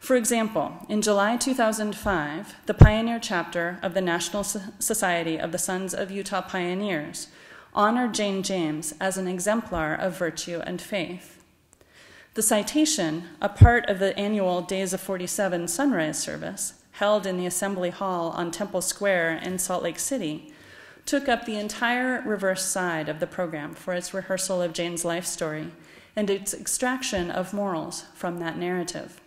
[SPEAKER 4] For example, in July 2005, the pioneer chapter of the National Society of the Sons of Utah Pioneers honored Jane James as an exemplar of virtue and faith. The citation, a part of the annual Days of 47 sunrise service, held in the Assembly Hall on Temple Square in Salt Lake City, took up the entire reverse side of the program for its rehearsal of Jane's life story and its extraction of morals from that narrative.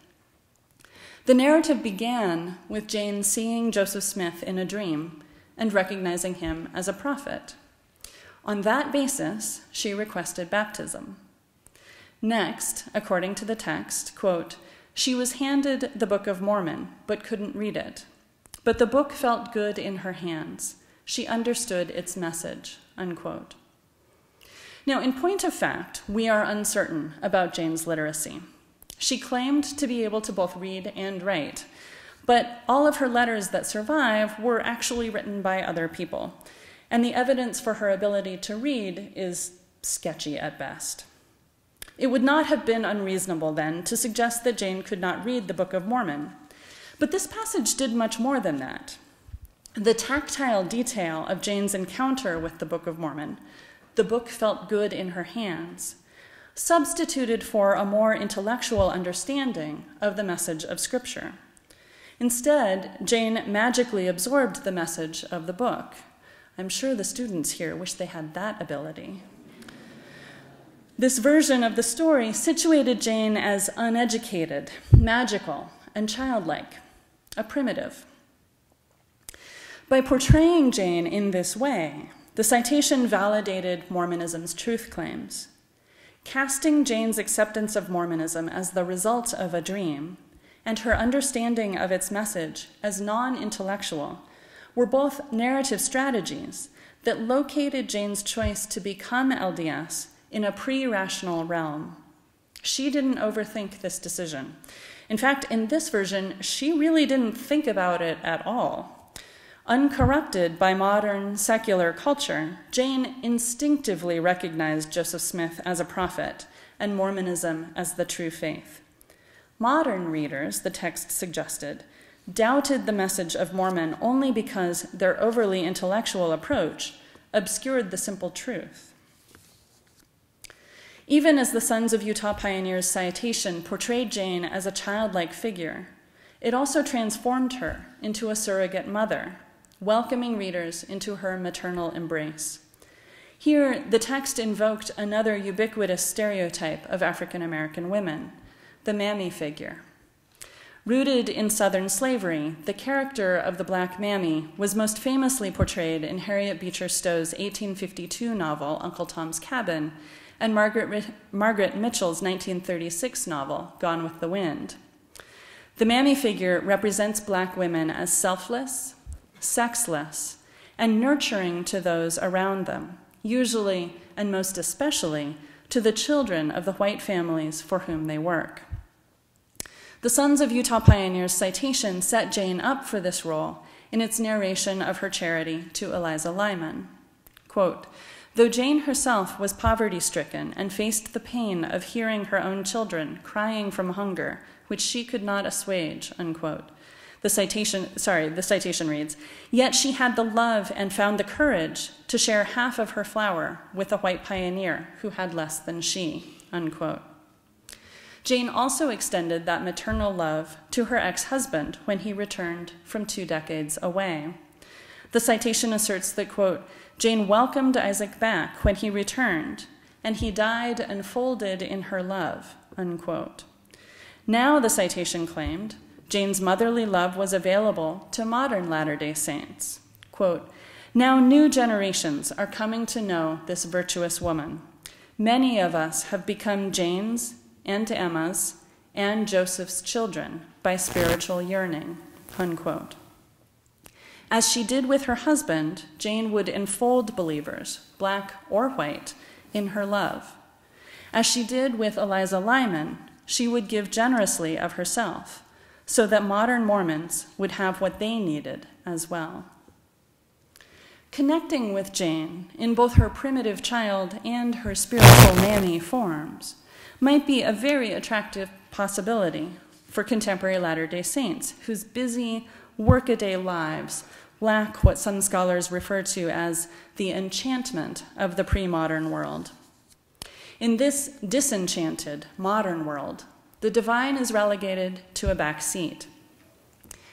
[SPEAKER 4] The narrative began with Jane seeing Joseph Smith in a dream and recognizing him as a prophet. On that basis, she requested baptism. Next, according to the text, quote, she was handed the Book of Mormon, but couldn't read it. But the book felt good in her hands. She understood its message, unquote. Now, in point of fact, we are uncertain about Jane's literacy. She claimed to be able to both read and write, but all of her letters that survive were actually written by other people, and the evidence for her ability to read is sketchy at best. It would not have been unreasonable, then, to suggest that Jane could not read the Book of Mormon, but this passage did much more than that. The tactile detail of Jane's encounter with the Book of Mormon, the book felt good in her hands, substituted for a more intellectual understanding of the message of Scripture. Instead, Jane magically absorbed the message of the book. I'm sure the students here wish they had that ability. This version of the story situated Jane as uneducated, magical, and childlike, a primitive. By portraying Jane in this way, the citation validated Mormonism's truth claims. Casting Jane's acceptance of Mormonism as the result of a dream and her understanding of its message as non-intellectual were both narrative strategies that located Jane's choice to become LDS in a pre-rational realm. She didn't overthink this decision. In fact, in this version, she really didn't think about it at all. Uncorrupted by modern secular culture, Jane instinctively recognized Joseph Smith as a prophet and Mormonism as the true faith. Modern readers, the text suggested, doubted the message of Mormon only because their overly intellectual approach obscured the simple truth. Even as the Sons of Utah Pioneers citation portrayed Jane as a childlike figure, it also transformed her into a surrogate mother, welcoming readers into her maternal embrace. Here, the text invoked another ubiquitous stereotype of African American women, the mammy figure. Rooted in Southern slavery, the character of the black mammy was most famously portrayed in Harriet Beecher Stowe's 1852 novel, Uncle Tom's Cabin, and Margaret Mitchell's 1936 novel, Gone with the Wind. The mammy figure represents black women as selfless, sexless, and nurturing to those around them, usually and most especially to the children of the white families for whom they work. The Sons of Utah Pioneers citation set Jane up for this role in its narration of her charity to Eliza Lyman. Quote, though Jane herself was poverty-stricken and faced the pain of hearing her own children crying from hunger, which she could not assuage, unquote. The citation reads, yet she had the love and found the courage to share half of her flour with a white pioneer who had less than she, unquote. Jane also extended that maternal love to her ex-husband when he returned from 2 decades away. The citation asserts that, quote, Jane welcomed Isaac back when he returned, and he died enfolded in her love, unquote. Now, the citation claimed, Jane's motherly love was available to modern Latter-day Saints. Quote, now new generations are coming to know this virtuous woman. Many of us have become Jane's and Emma's and Joseph's children by spiritual yearning, unquote. As she did with her husband, Jane would enfold believers, black or white, in her love. As she did with Eliza Lyman, she would give generously of herself, so that modern Mormons would have what they needed as well. Connecting with Jane in both her primitive child and her spiritual mammy forms might be a very attractive possibility for contemporary Latter-day Saints whose busy workaday lives lack what some scholars refer to as the enchantment of the pre-modern world. In this disenchanted modern world, the divine is relegated to a back seat.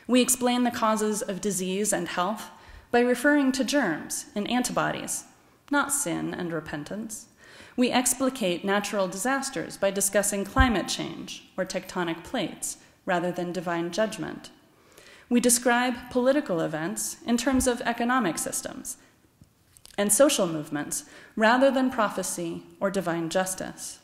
[SPEAKER 4] We explain the causes of disease and health by referring to germs and antibodies, not sin and repentance. We explicate natural disasters by discussing climate change or tectonic plates rather than divine judgment. We describe political events in terms of economic systems and social movements rather than prophecy or divine justice.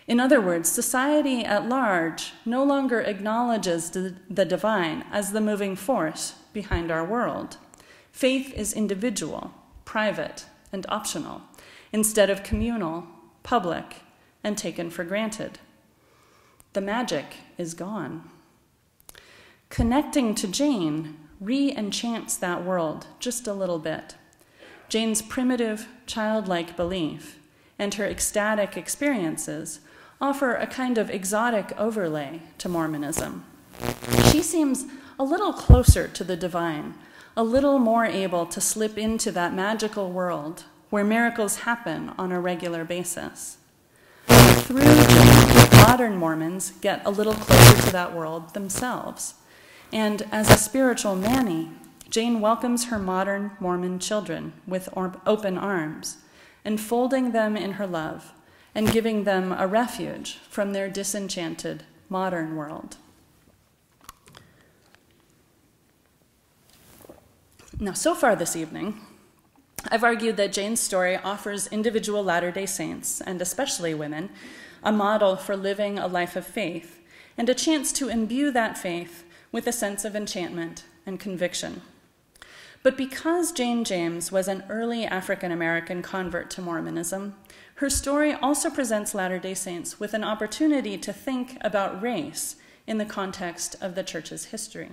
[SPEAKER 4] In other words, society at large no longer acknowledges the divine as the moving force behind our world. Faith is individual, private, and optional, instead of communal, public, and taken for granted. The magic is gone. Connecting to Jane re-enchants that world just a little bit. Jane's primitive, childlike belief and her ecstatic experiences offer a kind of exotic overlay to Mormonism. She seems a little closer to the divine, a little more able to slip into that magical world where miracles happen on a regular basis. Through Jane, modern Mormons get a little closer to that world themselves. And as a spiritual Manny, Jane welcomes her modern Mormon children with open arms, enfolding them in her love and giving them a refuge from their disenchanted modern world. Now, so far this evening, I've argued that Jane's story offers individual Latter-day Saints, and especially women, a model for living a life of faith and a chance to imbue that faith with a sense of enchantment and conviction. But because Jane James was an early African-American convert to Mormonism, her story also presents Latter-day Saints with an opportunity to think about race in the context of the church's history.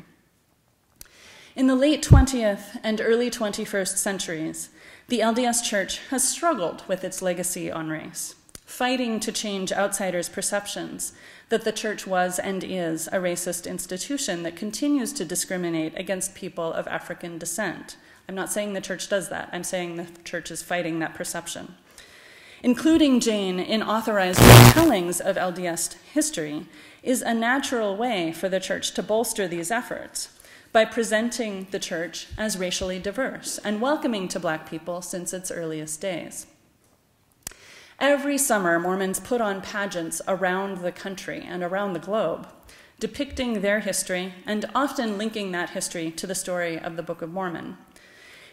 [SPEAKER 4] In the late 20th and early 21st centuries, the LDS Church has struggled with its legacy on race, fighting to change outsiders' perceptions that the church was and is a racist institution that continues to discriminate against people of African descent. I'm not saying the church does that. I'm saying the church is fighting that perception. Including Jane in authorized retellings of LDS history is a natural way for the church to bolster these efforts by presenting the church as racially diverse and welcoming to Black people since its earliest days. Every summer, Mormons put on pageants around the country and around the globe, depicting their history and often linking that history to the story of the Book of Mormon.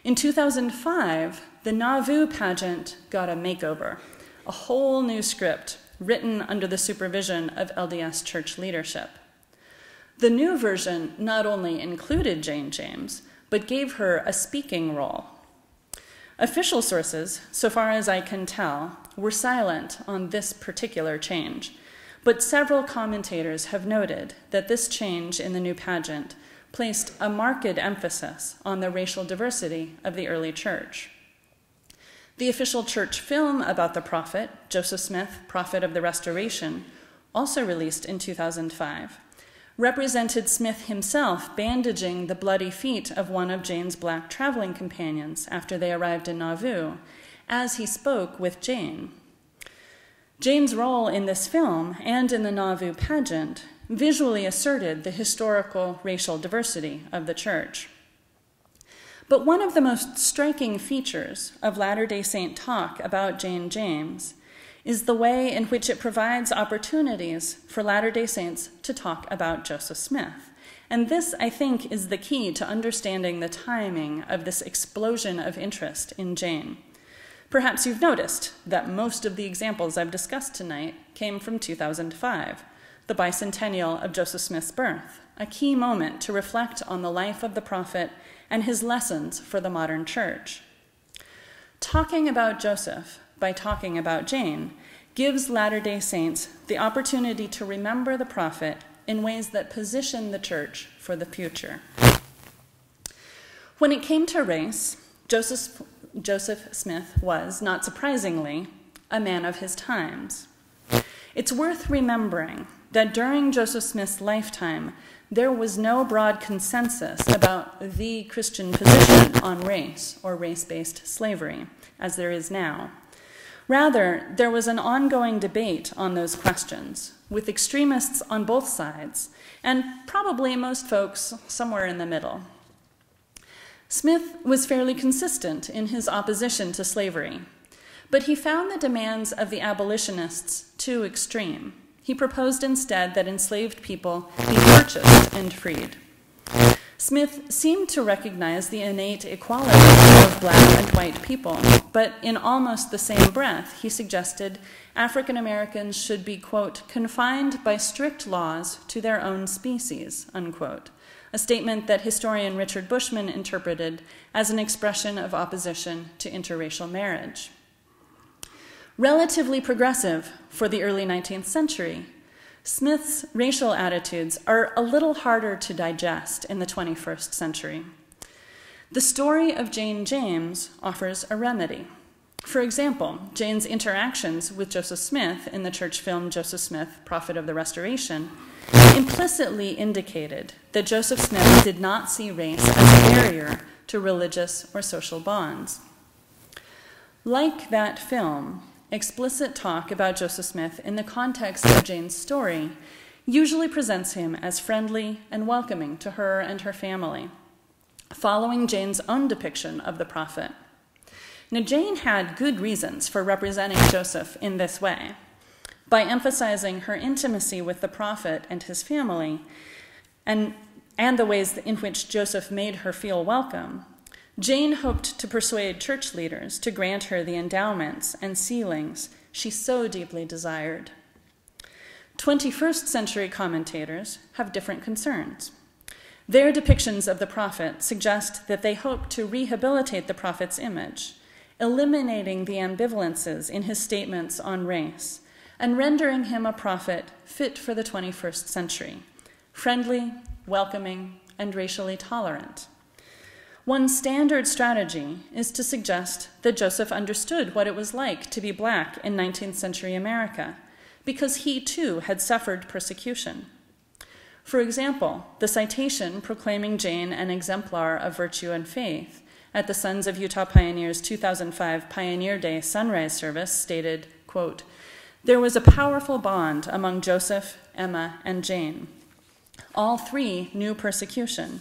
[SPEAKER 4] In 2005, the Nauvoo pageant got a makeover, a whole new script written under the supervision of LDS church leadership. The new version not only included Jane James, but gave her a speaking role. Official sources, so far as I can tell, were silent on this particular change, but several commentators have noted that this change in the new pageant placed a marked emphasis on the racial diversity of the early church. The official church film about the prophet, Joseph Smith, Prophet of the Restoration, also released in 2005, represented Smith himself bandaging the bloody feet of one of Jane's Black traveling companions after they arrived in Nauvoo, as he spoke with Jane. Jane's role in this film and in the Nauvoo pageant visually asserted the historical racial diversity of the church. But one of the most striking features of Latter-day Saint talk about Jane James is the way in which it provides opportunities for Latter-day Saints to talk about Joseph Smith. And this, I think, is the key to understanding the timing of this explosion of interest in Jane. Perhaps you've noticed that most of the examples I've discussed tonight came from 2005, the bicentennial of Joseph Smith's birth, a key moment to reflect on the life of the prophet and his lessons for the modern church. Talking about Joseph by talking about Jane gives Latter-day Saints the opportunity to remember the prophet in ways that position the church for the future. When it came to race, Joseph Smith was, not surprisingly, a man of his times. It's worth remembering that during Joseph Smith's lifetime, there was no broad consensus about the Christian position on race or race-based slavery, as there is now. Rather, there was an ongoing debate on those questions, with extremists on both sides, and probably most folks somewhere in the middle. Smith was fairly consistent in his opposition to slavery, but he found the demands of the abolitionists too extreme. He proposed instead that enslaved people be purchased and freed. Smith seemed to recognize the innate equality of black and white people, but in almost the same breath, he suggested African Americans should be, quote, confined by strict laws to their own species, unquote, a statement that historian Richard Bushman interpreted as an expression of opposition to interracial marriage. Relatively progressive for the early 19th century, Smith's racial attitudes are a little harder to digest in the 21st century. The story of Jane James offers a remedy. For example, Jane's interactions with Joseph Smith in the church film Joseph Smith, Prophet of the Restoration, implicitly indicated that Joseph Smith did not see race as a barrier to religious or social bonds. Like that film, explicit talk about Joseph Smith in the context of Jane's story usually presents him as friendly and welcoming to her and her family, following Jane's own depiction of the prophet. Now, Jane had good reasons for representing Joseph in this way. By emphasizing her intimacy with the prophet and his family, and the ways in which Joseph made her feel welcome, Jane hoped to persuade church leaders to grant her the endowments and sealings she so deeply desired. 21st century commentators have different concerns. Their depictions of the prophet suggest that they hope to rehabilitate the prophet's image, eliminating the ambivalences in his statements on race, and rendering him a prophet fit for the 21st century, friendly, welcoming, and racially tolerant. One standard strategy is to suggest that Joseph understood what it was like to be black in 19th century America, because he too had suffered persecution. For example, the citation proclaiming Jane an exemplar of virtue and faith at the Sons of Utah Pioneers' 2005 Pioneer Day sunrise service stated, quote, "There was a powerful bond among Joseph, Emma, and Jane. All three knew persecution.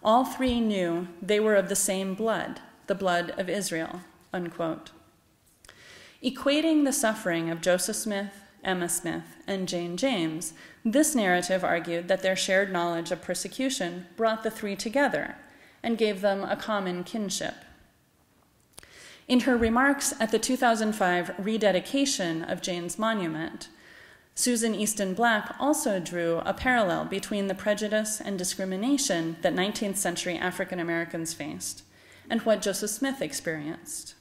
[SPEAKER 4] All three knew they were of the same blood, the blood of Israel," unquote. Equating the suffering of Joseph Smith, Emma Smith, and Jane James, this narrative argued that their shared knowledge of persecution brought the three together and gave them a common kinship. In her remarks at the 2005 rededication of Jane's monument, Susan Easton Black also drew a parallel between the prejudice and discrimination that 19th century African Americans faced and what Joseph Smith experienced.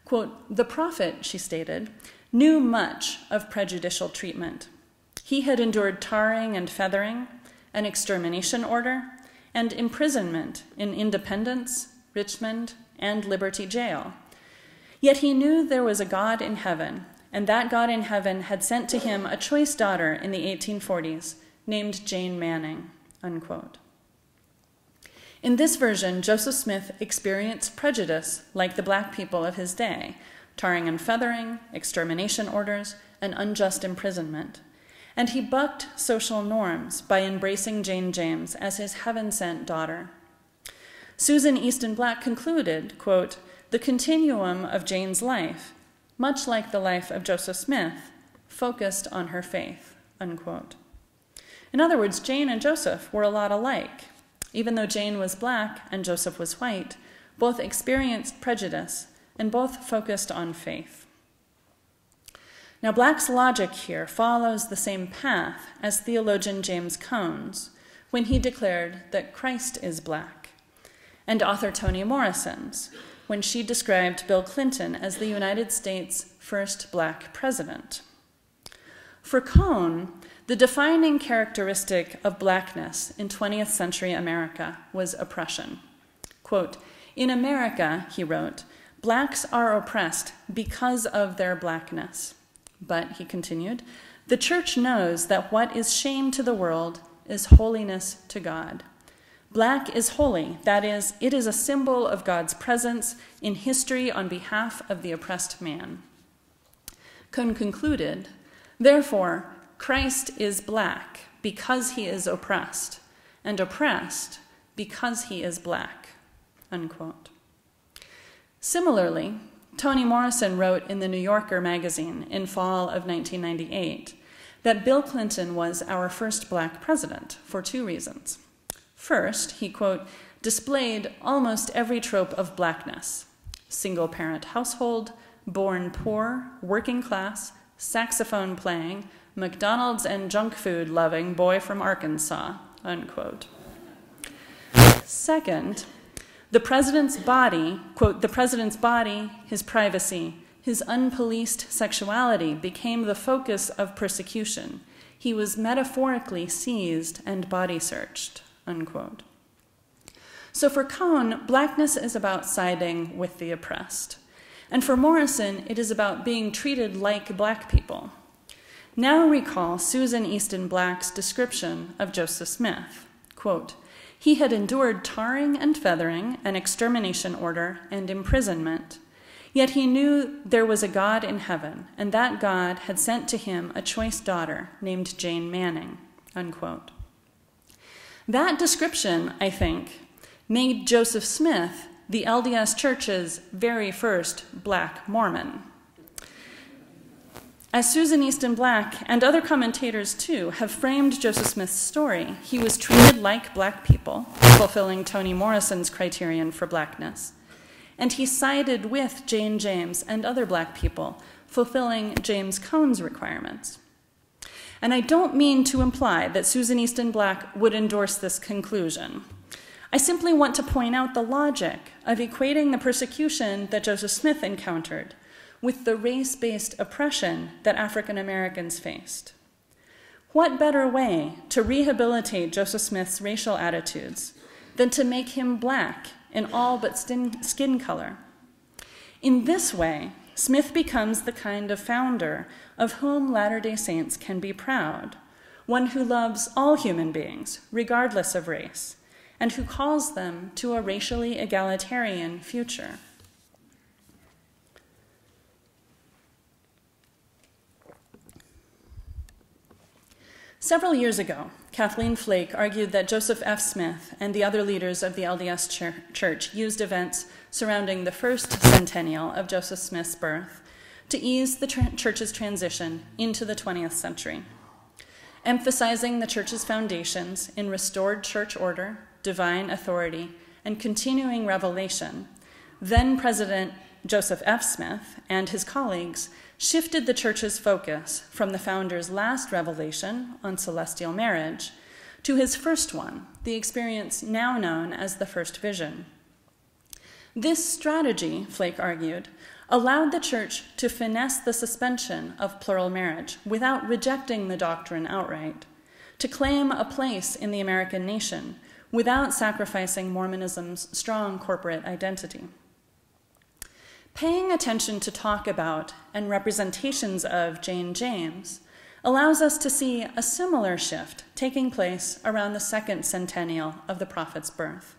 [SPEAKER 4] Quote, "The prophet," she stated, "knew much of prejudicial treatment. He had endured tarring and feathering, an extermination order, and imprisonment in Independence, Richmond, and Liberty Jail. Yet he knew there was a God in heaven, and that God in heaven had sent to him a choice daughter in the 1840s named Jane Manning," unquote. In this version, Joseph Smith experienced prejudice like the black people of his day, tarring and feathering, extermination orders, and unjust imprisonment. And he bucked social norms by embracing Jane James as his heaven-sent daughter. Susan Easton Black concluded, quote, "The continuum of Jane's life, much like the life of Joseph Smith, focused on her faith," unquote. In other words, Jane and Joseph were a lot alike. Even though Jane was black and Joseph was white, both experienced prejudice and both focused on faith. Now, Black's logic here follows the same path as theologian James Cone's when he declared that Christ is black, and author Toni Morrison's when she described Bill Clinton as the United States' first black president. For Cone, the defining characteristic of blackness in 20th century America was oppression. Quote, "In America," he wrote, "blacks are oppressed because of their blackness. But," he continued, The church knows that what is shame to the world is holiness to God. Black is holy, that is, it is a symbol of God's presence in history on behalf of the oppressed man. Kuhn concluded, therefore, Christ is black because he is oppressed, and oppressed because he is black, unquote. Similarly, Toni Morrison wrote in the New Yorker magazine in fall of 1998 that Bill Clinton was our first black president for two reasons. First, he, quote, displayed almost every trope of blackness: single-parent household, born poor, working class, saxophone playing, McDonald's and junk food loving boy from Arkansas, unquote. Second, the president's body, quote, the president's body, his privacy, his unpoliced sexuality became the focus of persecution. He was metaphorically seized and body searched, unquote. So for Cohn, blackness is about siding with the oppressed. And for Morrison, it is about being treated like black people. Now recall Susan Easton Black's description of Joseph Smith, quote, he had endured tarring and feathering, an extermination order, and imprisonment. Yet he knew there was a God in heaven, and that God had sent to him a choice daughter named Jane Manning, unquote. That description, I think, made Joseph Smith the LDS Church's very first black Mormon. As Susan Easton Black and other commentators, too, have framed Joseph Smith's story, he was treated like black people, fulfilling Toni Morrison's criterion for blackness. And he sided with Jane James and other black people, fulfilling James Cone's requirements. And I don't mean to imply that Susan Easton Black would endorse this conclusion. I simply want to point out the logic of equating the persecution that Joseph Smith encountered with the race-based oppression that African Americans faced. What better way to rehabilitate Joseph Smith's racial attitudes than to make him black in all but skin color? In this way, Smith becomes the kind of founder of whom Latter-day Saints can be proud, one who loves all human beings, regardless of race, and who calls them to a racially egalitarian future. Several years ago, Kathleen Flake argued that Joseph F. Smith and the other leaders of the LDS Church used events surrounding the first centennial of Joseph Smith's birth to ease the Church's transition into the 20th century, emphasizing the Church's foundations in restored church order, divine authority, and continuing revelation. Then President Joseph F. Smith and his colleagues shifted the Church's focus from the founder's last revelation on celestial marriage to his first one, the experience now known as the first vision. This strategy, Flake argued, allowed the Church to finesse the suspension of plural marriage without rejecting the doctrine outright, to claim a place in the American nation without sacrificing Mormonism's strong corporate identity. Paying attention to talk about and representations of Jane James allows us to see a similar shift taking place around the second centennial of the prophet's birth.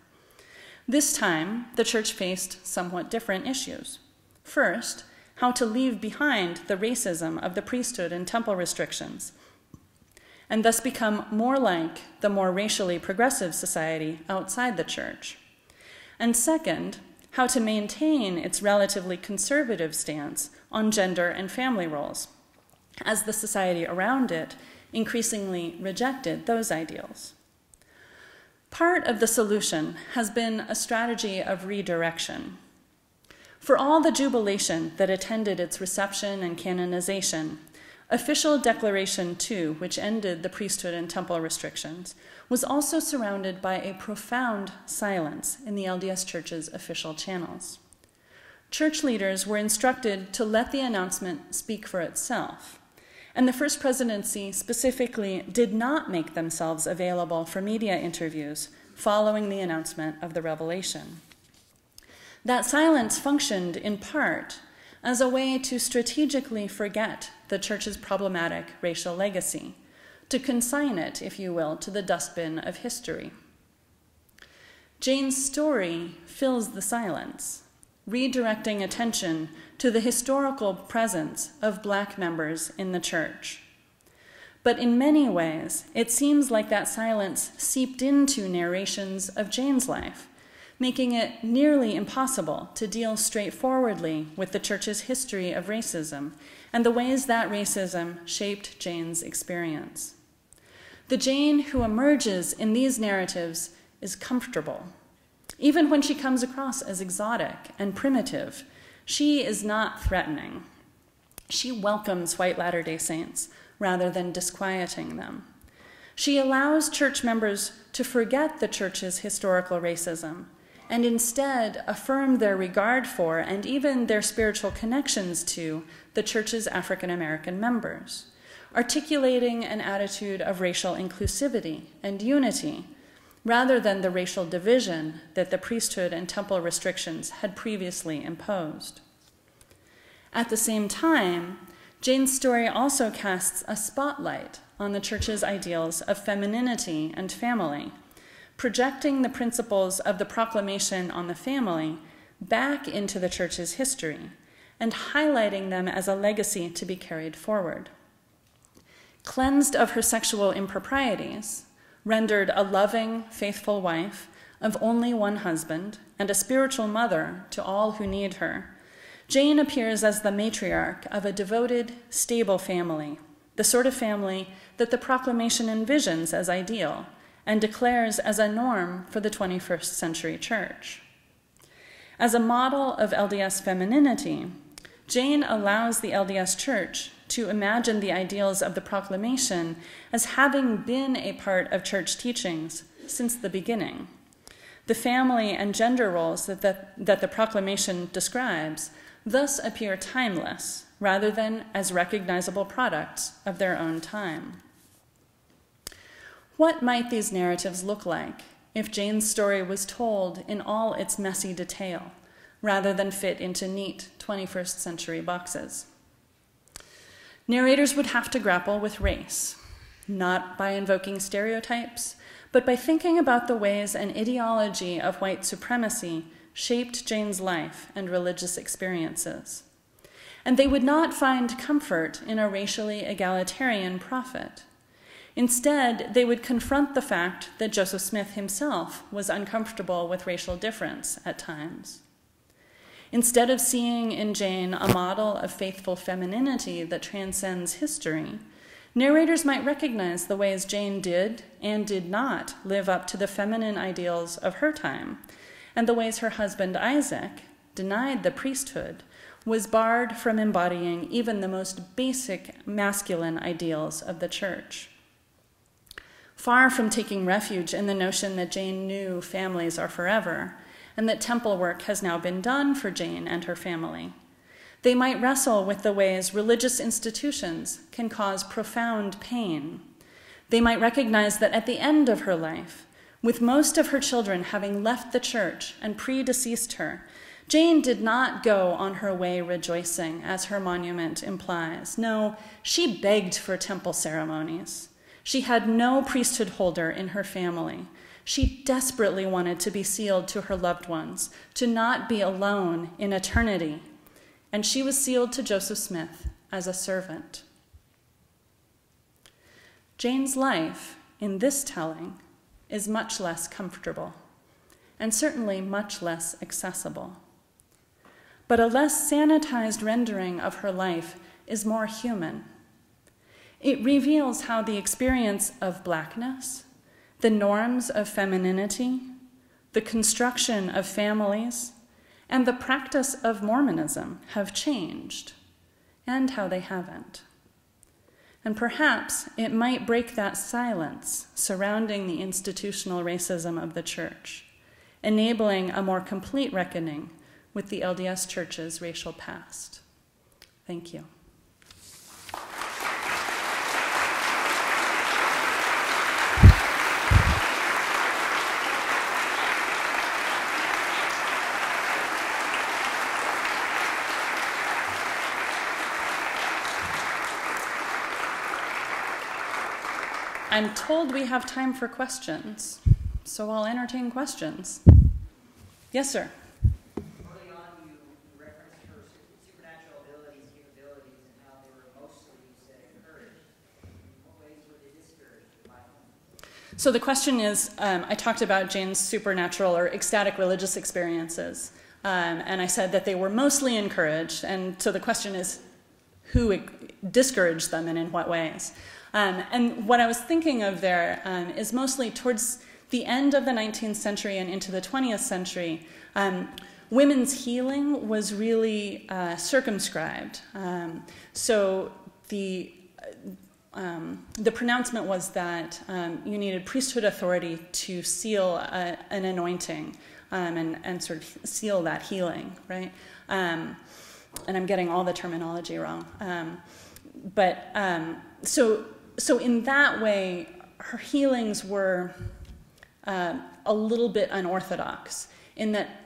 [SPEAKER 4] This time, the Church faced somewhat different issues. First, how to leave behind the racism of the priesthood and temple restrictions, and thus become more like the more racially progressive society outside the Church. And second, how to maintain its relatively conservative stance on gender and family roles, as the society around it increasingly rejected those ideals. Part of the solution has been a strategy of redirection. For all the jubilation that attended its reception and canonization, Official Declaration 2, which ended the priesthood and temple restrictions, was also surrounded by a profound silence in the LDS Church's official channels. Church leaders were instructed to let the announcement speak for itself, and the First Presidency specifically did not make themselves available for media interviews following the announcement of the revelation. That silence functioned in part as a way to strategically forget the church's problematic racial legacy, to consign it, if you will, to the dustbin of history. Jane's story fills the silence, redirecting attention to the historical presence of Black members in the church. But in many ways, it seems like that silence seeped into narrations of Jane's life, making it nearly impossible to deal straightforwardly with the church's history of racism and the ways that racism shaped Jane's experience. The Jane who emerges in these narratives is comfortable. Even when she comes across as exotic and primitive, she is not threatening. She welcomes white Latter-day Saints rather than disquieting them. She allows church members to forget the church's historical racism and instead affirm their regard for and even their spiritual connections to the church's African American members, articulating an attitude of racial inclusivity and unity rather than the racial division that the priesthood and temple restrictions had previously imposed. At the same time, Jane's story also casts a spotlight on the church's ideals of femininity and family, projecting the principles of the proclamation on the family back into the church's history and highlighting them as a legacy to be carried forward. Cleansed of her sexual improprieties, rendered a loving, faithful wife of only one husband and a spiritual mother to all who need her, Jane appears as the matriarch of a devoted, stable family, the sort of family that the proclamation envisions as ideal and declares as a norm for the 21st century church. As a model of LDS femininity, Jane allows the LDS church to imagine the ideals of the proclamation as having been a part of church teachings since the beginning. The family and gender roles that the proclamation describes thus appear timeless rather than as recognizable products of their own time. What might these narratives look like if Jane's story was told in all its messy detail rather than fit into neat 21st century boxes? Narrators would have to grapple with race, not by invoking stereotypes, but by thinking about the ways an ideology of white supremacy shaped Jane's life and religious experiences. And they would not find comfort in a racially egalitarian prophet. Instead, they would confront the fact that Joseph Smith himself was uncomfortable with racial difference at times. Instead of seeing in Jane a model of faithful femininity that transcends history, narrators might recognize the ways Jane did and did not live up to the feminine ideals of her time, and the ways her husband Isaac, denied the priesthood, was barred from embodying even the most basic masculine ideals of the church. Far from taking refuge in the notion that Jane knew families are forever, and that temple work has now been done for Jane and her family, they might wrestle with the ways religious institutions can cause profound pain. They might recognize that at the end of her life, with most of her children having left the church and predeceased her, Jane did not go on her way rejoicing, as her monument implies. No, she begged for temple ceremonies. She had no priesthood holder in her family. She desperately wanted to be sealed to her loved ones, to not be alone in eternity. And she was sealed to Joseph Smith as a servant. Jane's life, in this telling, is much less comfortable, and certainly much less accessible. But a less sanitized rendering of her life is more human. It reveals how the experience of Blackness, the norms of femininity, the construction of families, and the practice of Mormonism have changed, and how they haven't. And perhaps it might break that silence surrounding the institutional racism of the church, enabling a more complete reckoning with the LDS Church's racial past. Thank you. I'm told we have time for questions, so I'll entertain questions. Yes, sir.
[SPEAKER 5] Early on, you referenced her supernatural abilities, capabilities, and how they were mostly, you said, encouraged. In what ways were they discouraged by them?
[SPEAKER 4] So the question is, I talked about Jane's supernatural or ecstatic religious experiences, and I said that they were mostly encouraged, and so the question is, who discouraged them and in what ways? And what I was thinking of there is mostly towards the end of the 19th century and into the 20th century, women's healing was really circumscribed. So the pronouncement was that you needed priesthood authority to seal an anointing and sort of seal that healing, right? And I'm getting all the terminology wrong. So in that way, her healings were a little bit unorthodox in that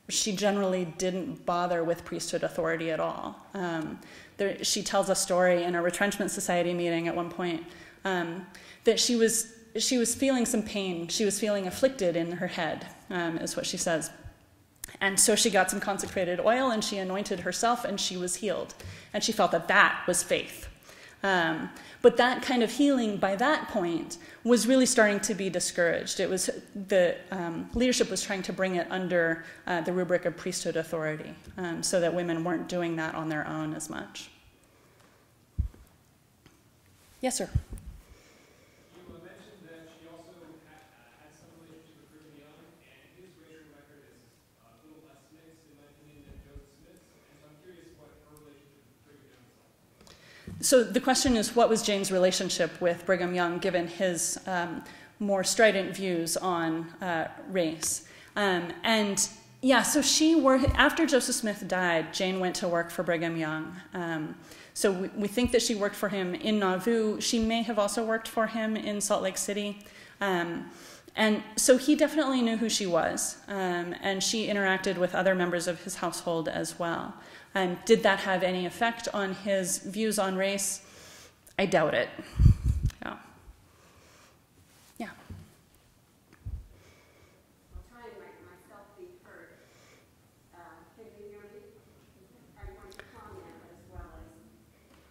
[SPEAKER 4] she generally didn't bother with priesthood authority at all. She tells a story in a retrenchment society meeting at one point that she was feeling some pain. She was feeling afflicted in her head, is what she says. And so she got some consecrated oil and she anointed herself and she was healed. And she felt that that was faith. But that kind of healing by that point was really starting to be discouraged. It was the leadership was trying to bring it under the rubric of priesthood authority, so that women weren't doing that on their own as much. Yes, sir.
[SPEAKER 6] You mentioned that she also had some relationship with Brigham Young, and his racial record is a little less mixed, in my opinion, than Joseph Smith's. And so I'm curious what her relationship with Brigham Young is like.
[SPEAKER 4] So the question is, what was Jane's relationship with Brigham Young, given his more strident views on race? And yeah, so after Joseph Smith died, Jane went to work for Brigham Young. So we think that she worked for him in Nauvoo. She may have also worked for him in Salt Lake City. And so he definitely knew who she was, and she interacted with other members of his household as well. Did that have any effect on his views on race? I doubt it. Yeah. Yeah.
[SPEAKER 7] I'll try and make myself be heard. Can you hear me? I want to comment as well as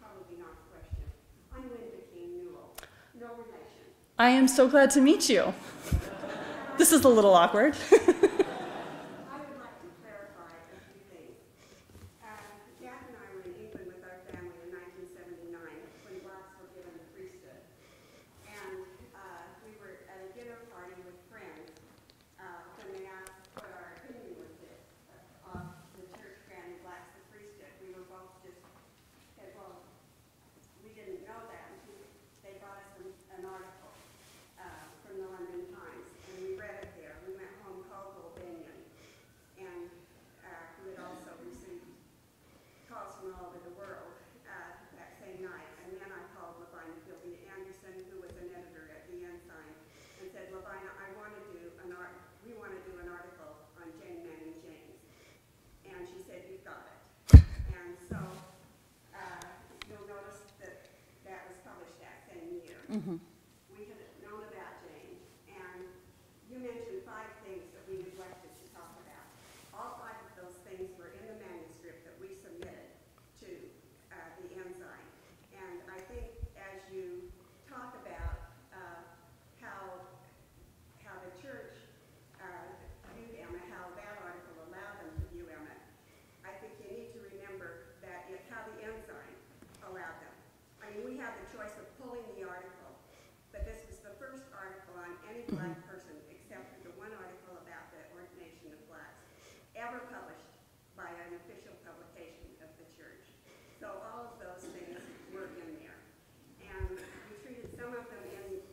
[SPEAKER 7] probably not a question. I'm Linda King Newell. No relation.
[SPEAKER 4] I am so glad to meet you. This is a little awkward.
[SPEAKER 7] I would like to clarify a few things. Jack and I were in England with our family in 1979 when blacks were given the priesthood. And we were at a dinner party with friends when they asked what our opinion was of the church granting blacks the priesthood. We were both just said, well, we didn't know that until they brought us an article from the London Times, and we read it there. We went home, called Logan, and who had also received calls from all over the world that same night. And then I called Lavina Philby Anderson, who was an editor at the Ensign, and said, Lavina, we want to do an article on Jane Manning James. And she said, you've got it. And so you'll notice that was published that same year.
[SPEAKER 4] Mm-hmm.
[SPEAKER 7] We had known about Jane, and you mentioned 5 things that we neglected to talk about. All 5 of those things were in the manuscript that we submitted to the Ensign. And I think as you talk about how the church viewed Emma, how that article allowed them to view Emma, I think you need to remember that it's how the Ensign allowed them. I mean, we have the choice of pulling the article, but this was the first article on any black person, except for the one article about the ordination of blacks, ever published by an official publication of the church. So all of those things were in there. And we treated some of them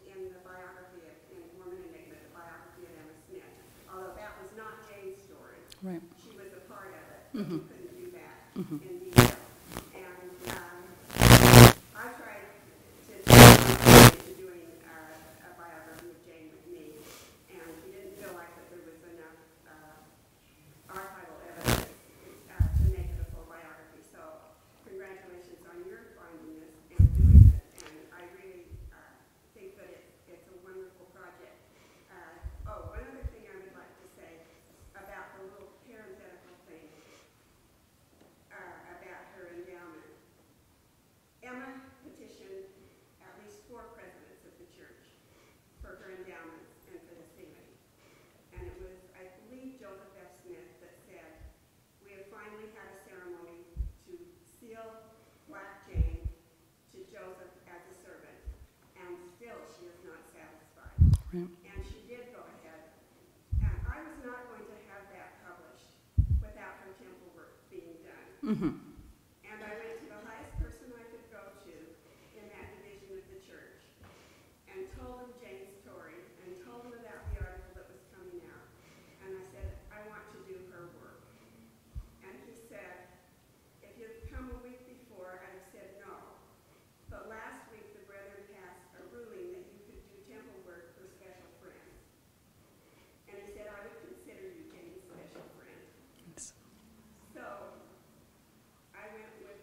[SPEAKER 7] in the biography in Mormon Enigma, the biography of Emma Smith, although that was not Jane's story.
[SPEAKER 4] Right.
[SPEAKER 7] She was a part of it, but
[SPEAKER 4] Mm-hmm.
[SPEAKER 7] we couldn't do that
[SPEAKER 4] Mm-hmm.
[SPEAKER 7] in detail. And I tried to doing a biography of Jane with me, and we didn't feel like that there was enough archival evidence to make it a full biography. So congratulations on your finding this and doing it. And I really think that And I went to the highest person I could go to in that division of the church and told him Jane's story and told him about the article that was coming out. And I said, I want to do her work. And he said, if you'd come a week before, I'd have said no. But last week the brethren passed a ruling that you could do temple work for special friends. And he said, I would consider you Jane's special friend. So I went with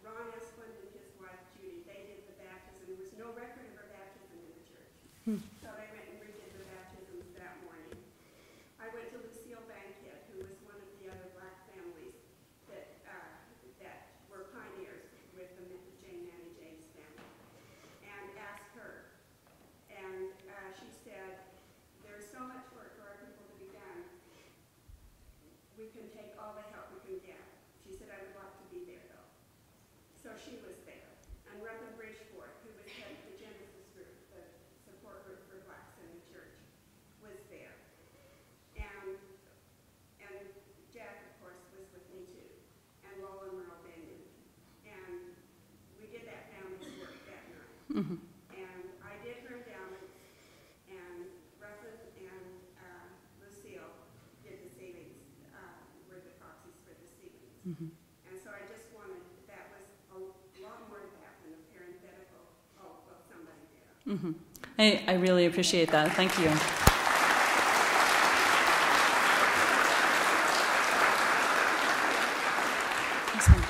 [SPEAKER 7] Ron Esplin and his wife Judy. They did the baptism. There was no record of her baptism in the church. So they went and redid the baptisms that morning. I went to Lucille Bankhead, who was one of the other black families that were pioneers with the Jane Nanny James family, and asked her. And she said, there's so much work for our people to be done. We can take all the help we can get. She said, I would like to be there, though. So she was there. And Reverend Bridgeport, who was head of the Genesis group, the support group for blacks in the church, was there. And Jack, of course, was with me too. And Logan Merle Benyon. And we did that family's work that night. And I did her endowments, and Ruffin and Lucille did the ceilings, were the proxies for the ceilings. And so I just wanted, that was a lot more of that than a parenthetical, oh, well, somebody did.
[SPEAKER 4] I really appreciate that. Thank you. Yes, ma'am.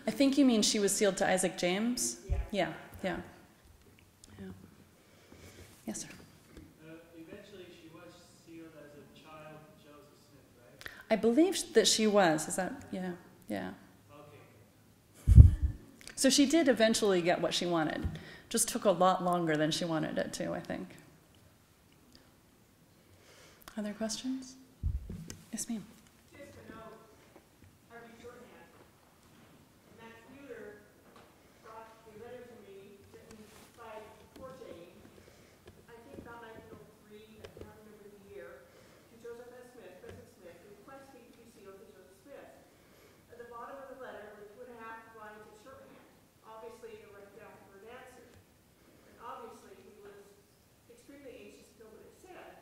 [SPEAKER 4] I think you mean she was sealed to Isaac James? Yeah. Yes, sir.
[SPEAKER 6] Eventually she was sealed as a child of Joseph Smith, right?
[SPEAKER 4] I believe that she was. Is that, yeah.
[SPEAKER 6] Okay.
[SPEAKER 4] So she did eventually get what she wanted. Just took a lot longer than she wanted it to, I think. Other questions? Yes, ma'am.
[SPEAKER 8] Just to note, Harvey shorthand, Max Mueller brought a letter to me written by poor Jane, I think about 1903, I can't remember the year, to Joseph S. Smith, President Smith, requesting to be sealed to Joseph Smith. At the bottom of the letter were 2.5 lines of shorthand, obviously to write down for an answer. And obviously he was extremely anxious to know what it said.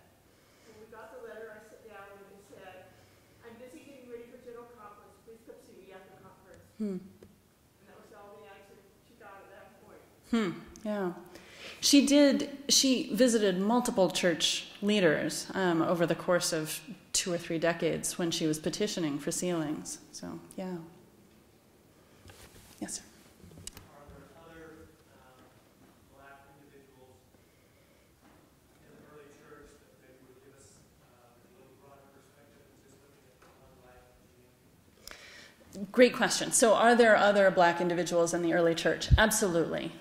[SPEAKER 8] When we got the letter, I sat down and it said, I'm busy getting ready for General Conference. Please come see me after conference. And that was all the answer she got at that point.
[SPEAKER 4] Yeah. She visited multiple church leaders over the course of 2 or 3 decades when she was petitioning for sealings. So, yeah. Yes, sir.
[SPEAKER 6] Are there other black individuals in the early church that maybe would give us a little broader perspective than just looking at one life?
[SPEAKER 4] Great question. So are there other black individuals in the early church? Absolutely.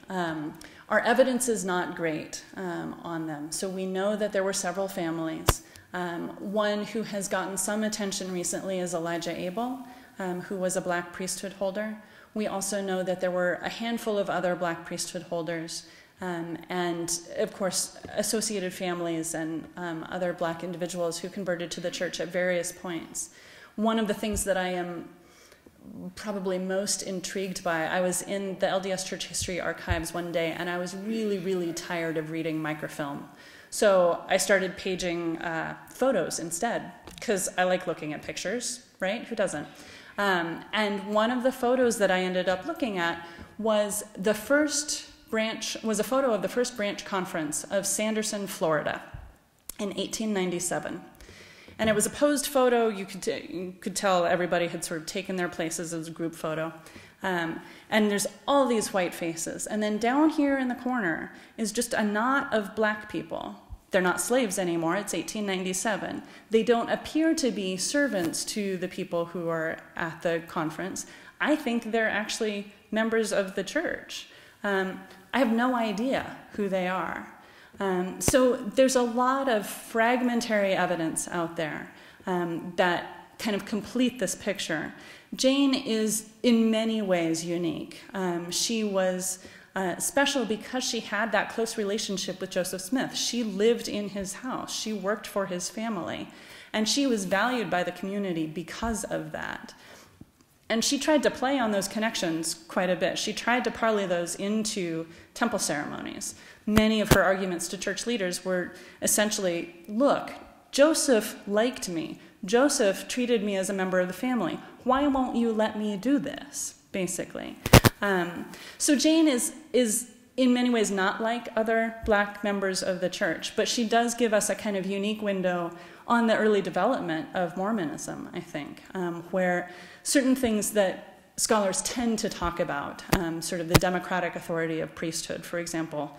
[SPEAKER 4] Our evidence is not great on them. So we know that there were several families. One who has gotten some attention recently is Elijah Abel, who was a black priesthood holder. We also know that there were a handful of other black priesthood holders, and of course associated families and other black individuals who converted to the church at various points. One of the things that I am probably most intrigued by, I was in the LDS Church History Archives one day, and I was really, really tired of reading microfilm. So I started paging photos instead, because I like looking at pictures, right? Who doesn't? And one of the photos that I ended up looking at was a photo of the first branch conference of Sanderson, Florida, in 1897. And it was a posed photo. You could tell everybody had sort of taken their places. It was a group photo. And there's all these white faces. And then down here in the corner is just a knot of black people. They're not slaves anymore. It's 1897. They don't appear to be servants to the people who are at the conference. I think they're actually members of the church. I have no idea who they are. So there's a lot of fragmentary evidence out there that kind of complete this picture. Jane is in many ways unique. She was special because she had that close relationship with Joseph Smith. She lived in his house. She worked for his family. And she was valued by the community because of that. And she tried to play on those connections quite a bit. She tried to parlay those into temple ceremonies. Many of her arguments to church leaders were essentially, look, Joseph liked me. Joseph treated me as a member of the family. Why won't you let me do this, basically? So Jane is in many ways not like other black members of the church, but she does give us a kind of unique window on the early development of Mormonism, I think, where certain things that scholars tend to talk about, sort of the democratic authority of priesthood, for example,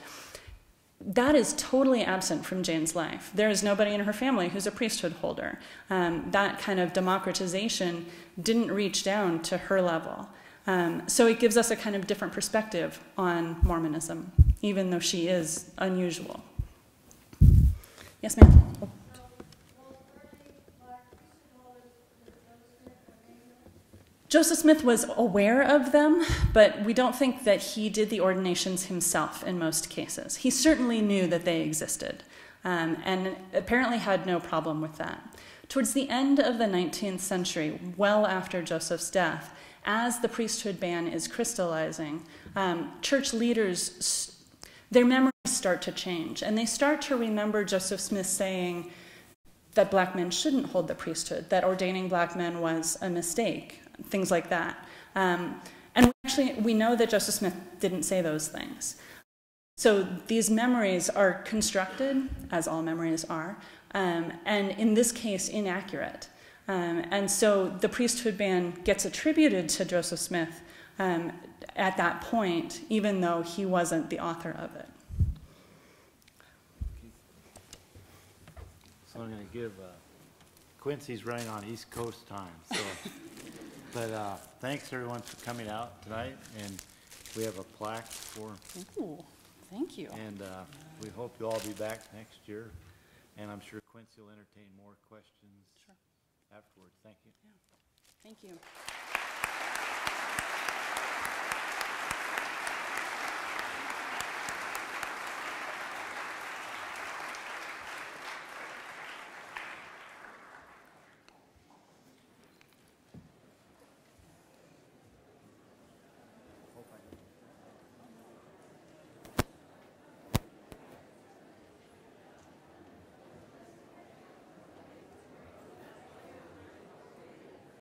[SPEAKER 4] that is totally absent from Jane's life. There is nobody in her family who's a priesthood holder. That kind of democratization didn't reach down to her level. So it gives us a kind of different perspective on Mormonism, even though she is unusual. Yes, ma'am? Oh. Joseph Smith was aware of them, but we don't think that he did the ordinations himself in most cases. He certainly knew that they existed, and apparently had no problem with that. Towards the end of the 19th century, well after Joseph's death, as the priesthood ban is crystallizing, church leaders, their memories start to change, and they start to remember Joseph Smith saying that black men shouldn't hold the priesthood, that ordaining black men was a mistake, things like that. And we know that Joseph Smith didn't say those things. So these memories are constructed, as all memories are, and in this case, inaccurate. And so the priesthood ban gets attributed to Joseph Smith at that point, even though he wasn't the author of it.
[SPEAKER 1] So I'm going to give Quincy's running on East Coast time. So, but thanks everyone for coming out tonight, and we have a plaque for.
[SPEAKER 4] Ooh, thank you.
[SPEAKER 1] And we hope you'll all be back next year, and I'm sure Quincy will entertain more questions afterwards. Thank you.
[SPEAKER 4] Yeah. Thank you.